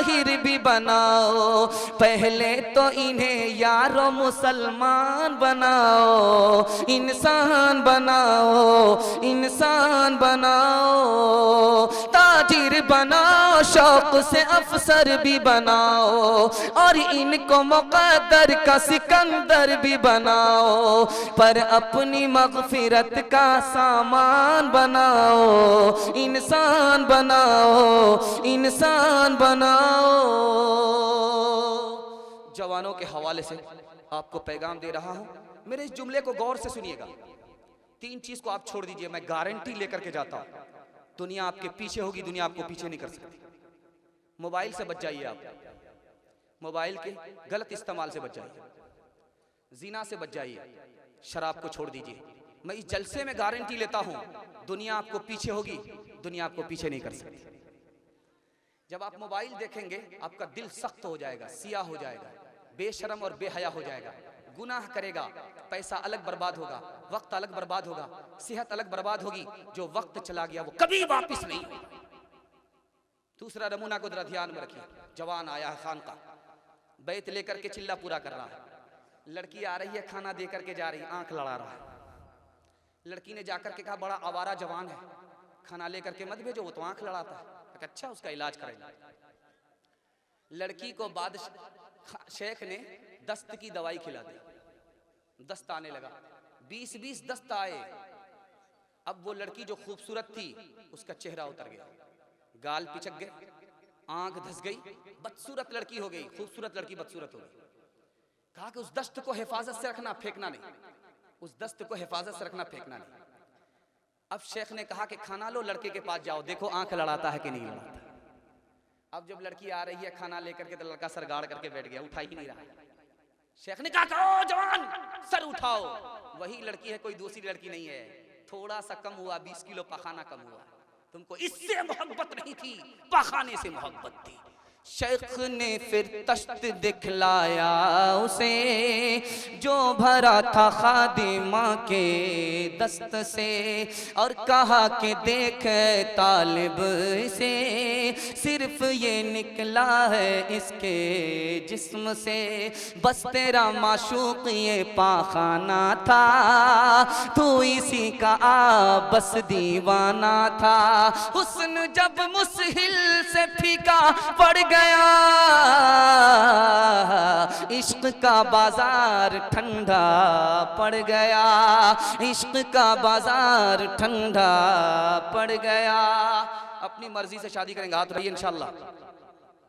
ताहिर भी बनाओ। पहले तो इन्हें यारो मुसलमान बनाओ, इंसान बनाओ, इंसान बनाओ, ताजिर बनाओ, शौक से अफसर भी बनाओ, और इनको मुक़द्दर का सिकंदर भी बनाओ, पर अपनी मग़फ़िरत का सामान बनाओ। इंसान बनाओ, इंसान बनाओ। जवानों के हवाले से आपको पैगाम दे रहा हूं, मेरे इस जुमले को गौर से सुनिएगा। 3 चीज को आप छोड़ दीजिए, मैं गारंटी लेकर के जाता हूं। दुनिया आपके पीछे होगी, दुनिया आपको पीछे नहीं कर सकती। मोबाइल से बच जाइए, आप मोबाइल के गलत इस्तेमाल से बच जाइए, जिना से बच जाइए, शराब को छोड़ दीजिए। मैं इस जलसे में गारंटी लेता हूं, दुनिया आपको पीछे होगी, दुनिया आपको पीछे नहीं कर सकती। जब आप मोबाइल देखेंगे, आपका दिल सख्त हो जाएगा, सियाह हो जाएगा, बेशरम और बेहया हो जाएगा, गुनाह करेगा, पैसा अलग बर्बाद होगा, वक्त अलग बर्बाद होगा, सेहत अलग बर्बाद होगी। जो वक्त चला गया वो कभी वापस नहीं होगा। दूसरा नमूना को जरा ध्यान में रखिए। जवान आया है खान का, बैत लेकर के चिल्ला पूरा कर रहा है। लड़की आ रही है, खाना दे करके जा रही, आंख लड़ा रहा है। लड़की ने जाकर के कहा, बड़ा आवारा जवान है, खाना लेकर के मत भेजो, वो तो आंख लड़ाता है। अच्छा, उसका इलाज करेंगे। लड़की को बादशाह शेख ने दस्त की दवाई खिला दी, दस्त आने लगा, 20-20 दस्त आए। अब वो लड़की जो खूबसूरत थी, उसका चेहरा उतर गया, गाल पिचक गए, आंख धस गई, बदसूरत लड़की हो गई, खूबसूरत लड़की बदसूरत हो गई। कहा कि उस दस्त को हिफाजत से रखना, फेंकना नहीं, उस दस्त को हिफाजत से रखना, फेंकना नहीं। अब शेख ने कहा कि खाना लो, लड़के के पास जाओ, देखो आंख लड़ाता है कि नहीं लड़ाता। अब जब लड़की आ रही है खाना लेकर के, तो लड़का सर गाड़ करके बैठ गया, उठा ही नहीं रहा। शेख ने कहा, ओ जवान, सर उठाओ। वही लड़की है, कोई दूसरी लड़की नहीं है। थोड़ा सा कम हुआ, 20 किलो पखाना कम हुआ। तुमको इससे मोहब्बत नहीं थी, पखाने से मोहब्बत थी। शेख ने फिर तश्त दिखलाया उसे, जो भरा था खादिमा के दस्त से, और कहा कि देख तालिब से, सिर्फ ये निकला है इसके जिस्म से, बस तेरा माशूक ये पाखाना था, तू इसी का बस दीवाना था। हुस्न जब मुसहिल से फीका पड़ गया, इश्क का बाजार ठंडा पड़ गया, इश्क का बाजार ठंडा पड़ गया। अपनी मर्जी से शादी करेंगे, हाथ रहिए इंशाल्लाह।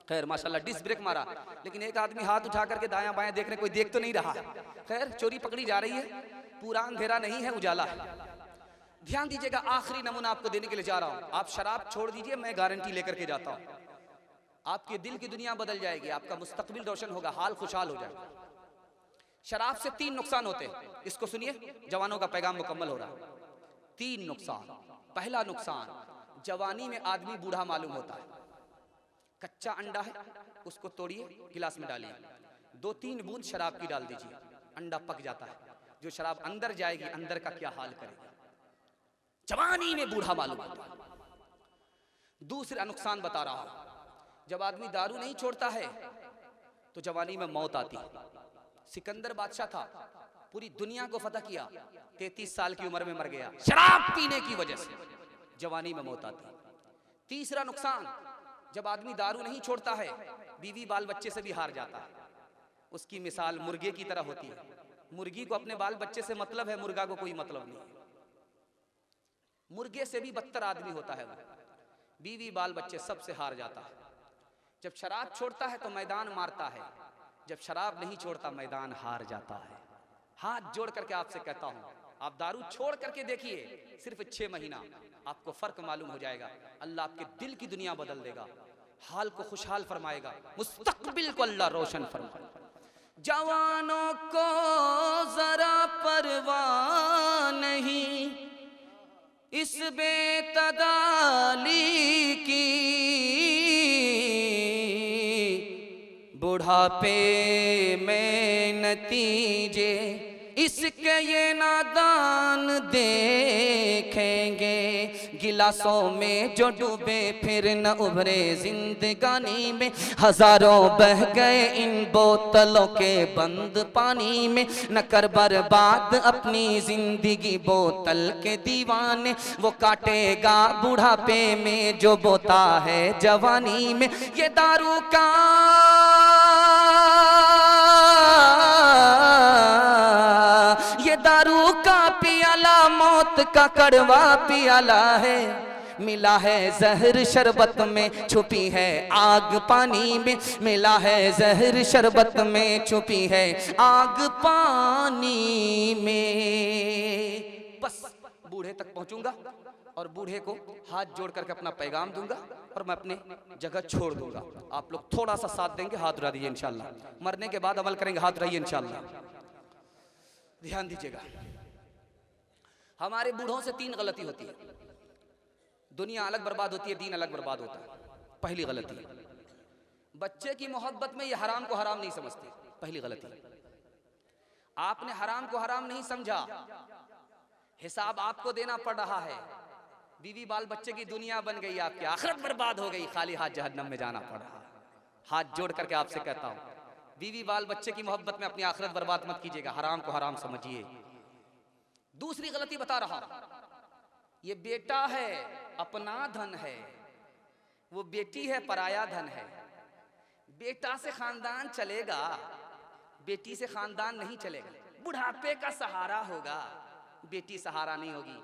खैर माशाल्लाह डिस ब्रेक मारा, लेकिन एक आदमी हाथ उठा करके दायां बायां देख रहे, कोई देख तो नहीं रहा। खैर चोरी पकड़ी जा रही है, पूरा अंधेरा नहीं है, उजाला है। ध्यान दीजिएगा, आखिरी नमूना आपको देने के लिए जा रहा हूं। आप शराब छोड़ दीजिए, मैं गारंटी लेकर के जाता हूं, आपके दिल की दुनिया बदल जाएगी, आपका मुस्तकबिल रोशन होगा, हाल खुशहाल हो जाएगा। शराब से 3 नुकसान होते हैं, इसको सुनिए, जवानों का पैगाम मुकम्मल हो रहा है। 3 नुकसान। पहला नुकसान, जवानी में आदमी बूढ़ा मालूम होता है। कच्चा अंडा है, उसको तोड़िए, गिलास में डालिए, 2-3 बूंद शराब की डाल दीजिए, अंडा पक जाता है। जो शराब अंदर जाएगी, अंदर का क्या हाल करेगी। जवानी में बूढ़ा मालूम होता है। दूसरा नुकसान बता रहा हूं, जब आदमी दारू नहीं छोड़ता है तो जवानी में मौत आती है। सिकंदर बादशाह था, पूरी दुनिया को फतह किया, 33 साल की उम्र में मर गया, शराब पीने की वजह से। जवानी में मौत आती है। तीसरा नुकसान, जब आदमी दारू नहीं छोड़ता है, बीवी बाल बच्चे से भी हार जाता है। उसकी मिसाल मुर्गे की तरह होती है। मुर्गी को अपने बाल बच्चे से मतलब है, मुर्गा को कोई मतलब नहीं है। मुर्गे से भी बदतर आदमी होता है वो, बीवी बाल बच्चे सबसे हार जाता है। जब शराब छोड़ता है तो मैदान मारता है, जब शराब नहीं छोड़ता मैदान हार जाता है। हाथ जोड़ करके आपसे कहता हूं, आप दारू छोड़ करके देखिए, सिर्फ 6 महीना आपको फर्क मालूम हो जाएगा। अल्लाह आपके दिल की दुनिया बदल देगा, हाल को खुशहाल फरमाएगा, मुस्तकबिल को अल्लाह रोशन फरमाएगा। जवानों को जरा परवाह नहीं इस बेतदाली की, बुढ़ापे में नतीजे इसके ये नादान देखेंगे। गिलासों में जो डूबे फिर न उभरे जिंदगानी में, हजारों बह गए इन बोतलों के बंद पानी में। न कर बर्बाद अपनी जिंदगी बोतल के दीवाने, वो काटेगा बुढ़ापे में जो बोता है जवानी में। ये दारू का पियाला मौत का कड़वा पियाला है। मिला है जहर शरबत में, छुपी है आग पानी में। मिला है जहर शरबत में, छुपी है आग पानी में। बस बूढ़े तक पहुंचूंगा और बूढ़े को हाथ जोड़ करके अपना पैगाम दूंगा और मैं अपने जगह छोड़ दूंगा। आप लोग थोड़ा सा साथ देंगे, हाथ उठा दीजिए इंशाल्लाह। मरने के बाद अमल करेंगे, हाथ उठाइए इंशाल्लाह। ध्यान दीजिएगा, हमारे बूढ़ों से 3 गलती होती है। दुनिया अलग बर्बाद होती है, दीन अलग बर्बाद होता है। पहली गलती, बच्चे की मोहब्बत में ये हराम को हराम नहीं समझते। पहली गलती, आपने हराम को हराम नहीं समझा, हिसाब आपको देना पड़ रहा है। बीवी बाल बच्चे की दुनिया बन गई, आपकी आखिरत बर्बाद हो गई, खाली हाथ जहन्नम में जाना पड़ रहा है। हाथ जोड़ करके आपसे कहता हूं, बीवी बाल बच्चे की मोहब्बत में अपनी आखिरत बर्बाद मत कीजिएगा, हराम को हराम समझिए। दूसरी गलती बता रहा हूं, ये बेटा है अपना धन है, वो बेटी है पराया धन है। बेटा से खानदान चलेगा, बेटी से खानदान नहीं चलेगा। बुढ़ापे का सहारा होगा, बेटी सहारा नहीं होगी।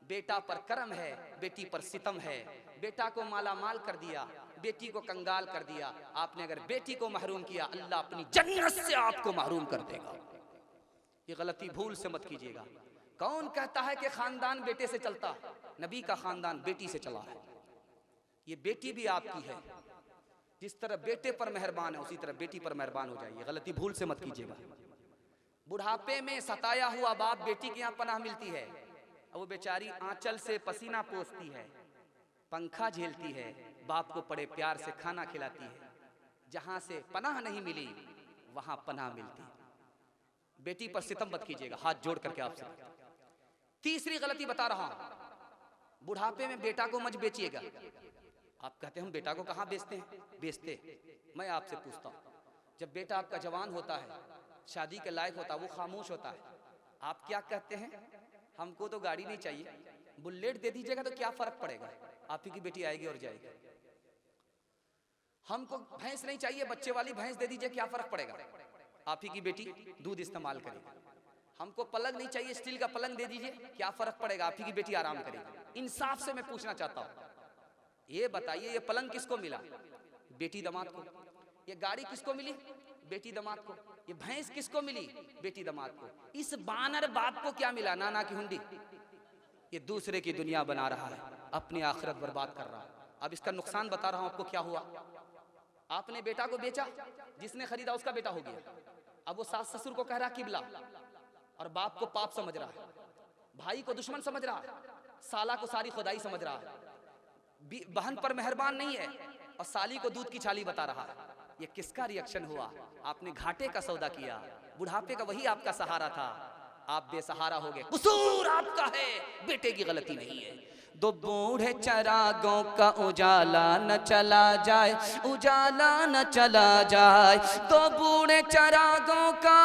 बेटा पर करम है, बेटी पर सितम है। बेटा को माला माल कर दिया, बेटी को कंगाल कर दिया। आपने अगर बेटी को महरूम किया, अल्लाह अपनी जन्नत से आपको महरूम कर देगा। ये गलती भूल से मत कीजिएगा। कौन कहता है कि खानदान बेटे से चलता? नबी का खानदान बेटी से चला है। ये बेटी भी आपकी है, जिस तरह बेटे पर मेहरबान है उसी तरह बेटी पर मेहरबान हो जाइए। गलती भूल से मत कीजिएगा। बुढ़ापे में सताया हुआ बाप बेटी के यहाँ पनाह मिलती है, और वो बेचारी आंचल से पसीना पोंछती है, पंखा झेलती है, बाप को बड़े प्यार से खाना खिलाती है। जहां से पनाह नहीं मिली वहां पनाह मिलती। बेटी पर सितम मत कीजिएगा, हाथ जोड़ करके आपसे। तीसरी गलती बता रहा हूं, बुढ़ापे में बेटा को मत बेचिएगा। आप कहते हैं हम बेटा को कहां बेचते हैं? बेचते। मैं आपसे पूछता हूं, जब बेटा आपका जवान होता है, शादी के लायक होता है, वो खामोश होता है, आप क्या कहते हैं? हमको तो गाड़ी नहीं चाहिए, बुलेट दे दीजिएगा तो क्या फर्क पड़ेगा, आप ही की बेटी आएगी और जाएगी। हमको भैंस नहीं चाहिए, बच्चे वाली भैंस दे दीजिए, क्या फर्क पड़ेगा, आप ही की बेटी दूध इस्तेमाल करेगी। हमको पलंग नहीं चाहिए, स्टील का पलंग दे दीजिए, क्या फर्क पड़ेगा, आप ही की बेटी आराम करेगी। इंसाफ से मैं पूछना चाहता हूं, ये बताइए, ये पलंग किसको मिला? बेटी दामाद को। ये गाड़ी किसको मिली? बेटी दामाद को। ये भैंस किसको मिली? बेटी दामाद को। इस बानर बाप को क्या मिला? नाना की हुंडी। ये दूसरे की दुनिया बना रहा है, अपनी आखिरत बर्बाद कर रहा है। अब इसका नुकसान बता रहा हूं आपको क्या हुआ। आपने बेटा को बेचा, जिसने खरीदा उसका बेटा हो गया। अब वो सास ससुर को कह रहा किबला, और बाप को पाप समझ रहा है, भाई को दुश्मन समझ रहा है, साला को सारी खुदाई समझ रहा है, बहन पर मेहरबान नहीं है, और साली को दूध की छाली बता रहा है। ये किसका रिएक्शन हुआ? आपने घाटे का सौदा किया। बुढ़ापे का वही आपका सहारा था, आप बेसहारा हो गए। कसूर आपका है, बेटे की गलती नहीं है। दो बूढ़े चरागों का उजाला न चला जाए, उजाला न चला जाए। दो बूढ़े चरागों का,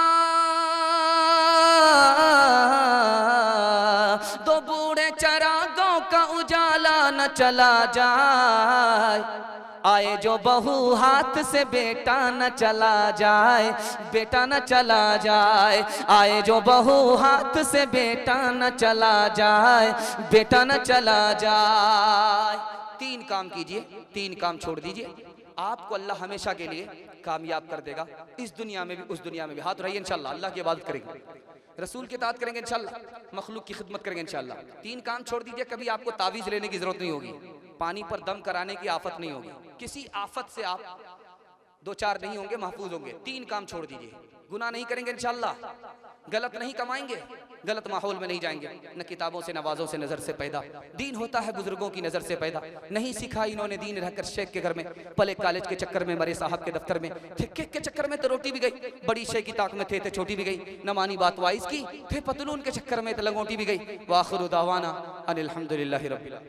दो बूढ़े चरागों का उजाला न चला जाए। आए जो बहू हाथ से बेटा न चला जाए, बेटा न चला जाए। आए जो बहू हाथ से बेटा न चला जाए, बेटा न चला जाए। तीन काम कीजिए, तीन काम छोड़ दीजिए, आपको अल्लाह हमेशा के लिए कामयाब कर देगा, इस दुनिया में भी उस दुनिया में भी। हाथ रहिए इंशाल्लाह, अल्लाह की इबादत करेंगे, रसूल की इताअत करेंगे इंशाल्लाह, मखलूक की खिदमत करेंगे इंशाल्लाह। तीन काम छोड़ दीजिए, कभी आपको तावीज़ लेने की जरूरत नहीं होगी, पानी पर दम कराने की आफत नहीं होगी, किसी आफत से आप दो चार नहीं होंगे, महफूज होंगे। तीन काम छोड़ दीजिए, गुनाह नहीं करेंगे इंशाल्लाह, गलत नहीं कमाएंगे, गलत माहौल में नहीं जाएंगे, न किताबों से नवाजों से नजर से पैदा। दीन होता है बुजुर्गों की नजर से पैदा, नहीं सीखा इन्होंने दीन रहकर शेख के घर में, पले कॉलेज के चक्कर में, मरे साहब के दफ्तर में थे, केक के चक्कर में तो रोटी भी गई, बड़ी शेख की ताक में थे तो छोटी भी गई, न मानी बात वाइस की, थे पतलून के चक्कर में तो लंगोटी भी गई। वाखिर दावाना अनिल हम्दुलिल्लाहि रब्बिल आलमीन।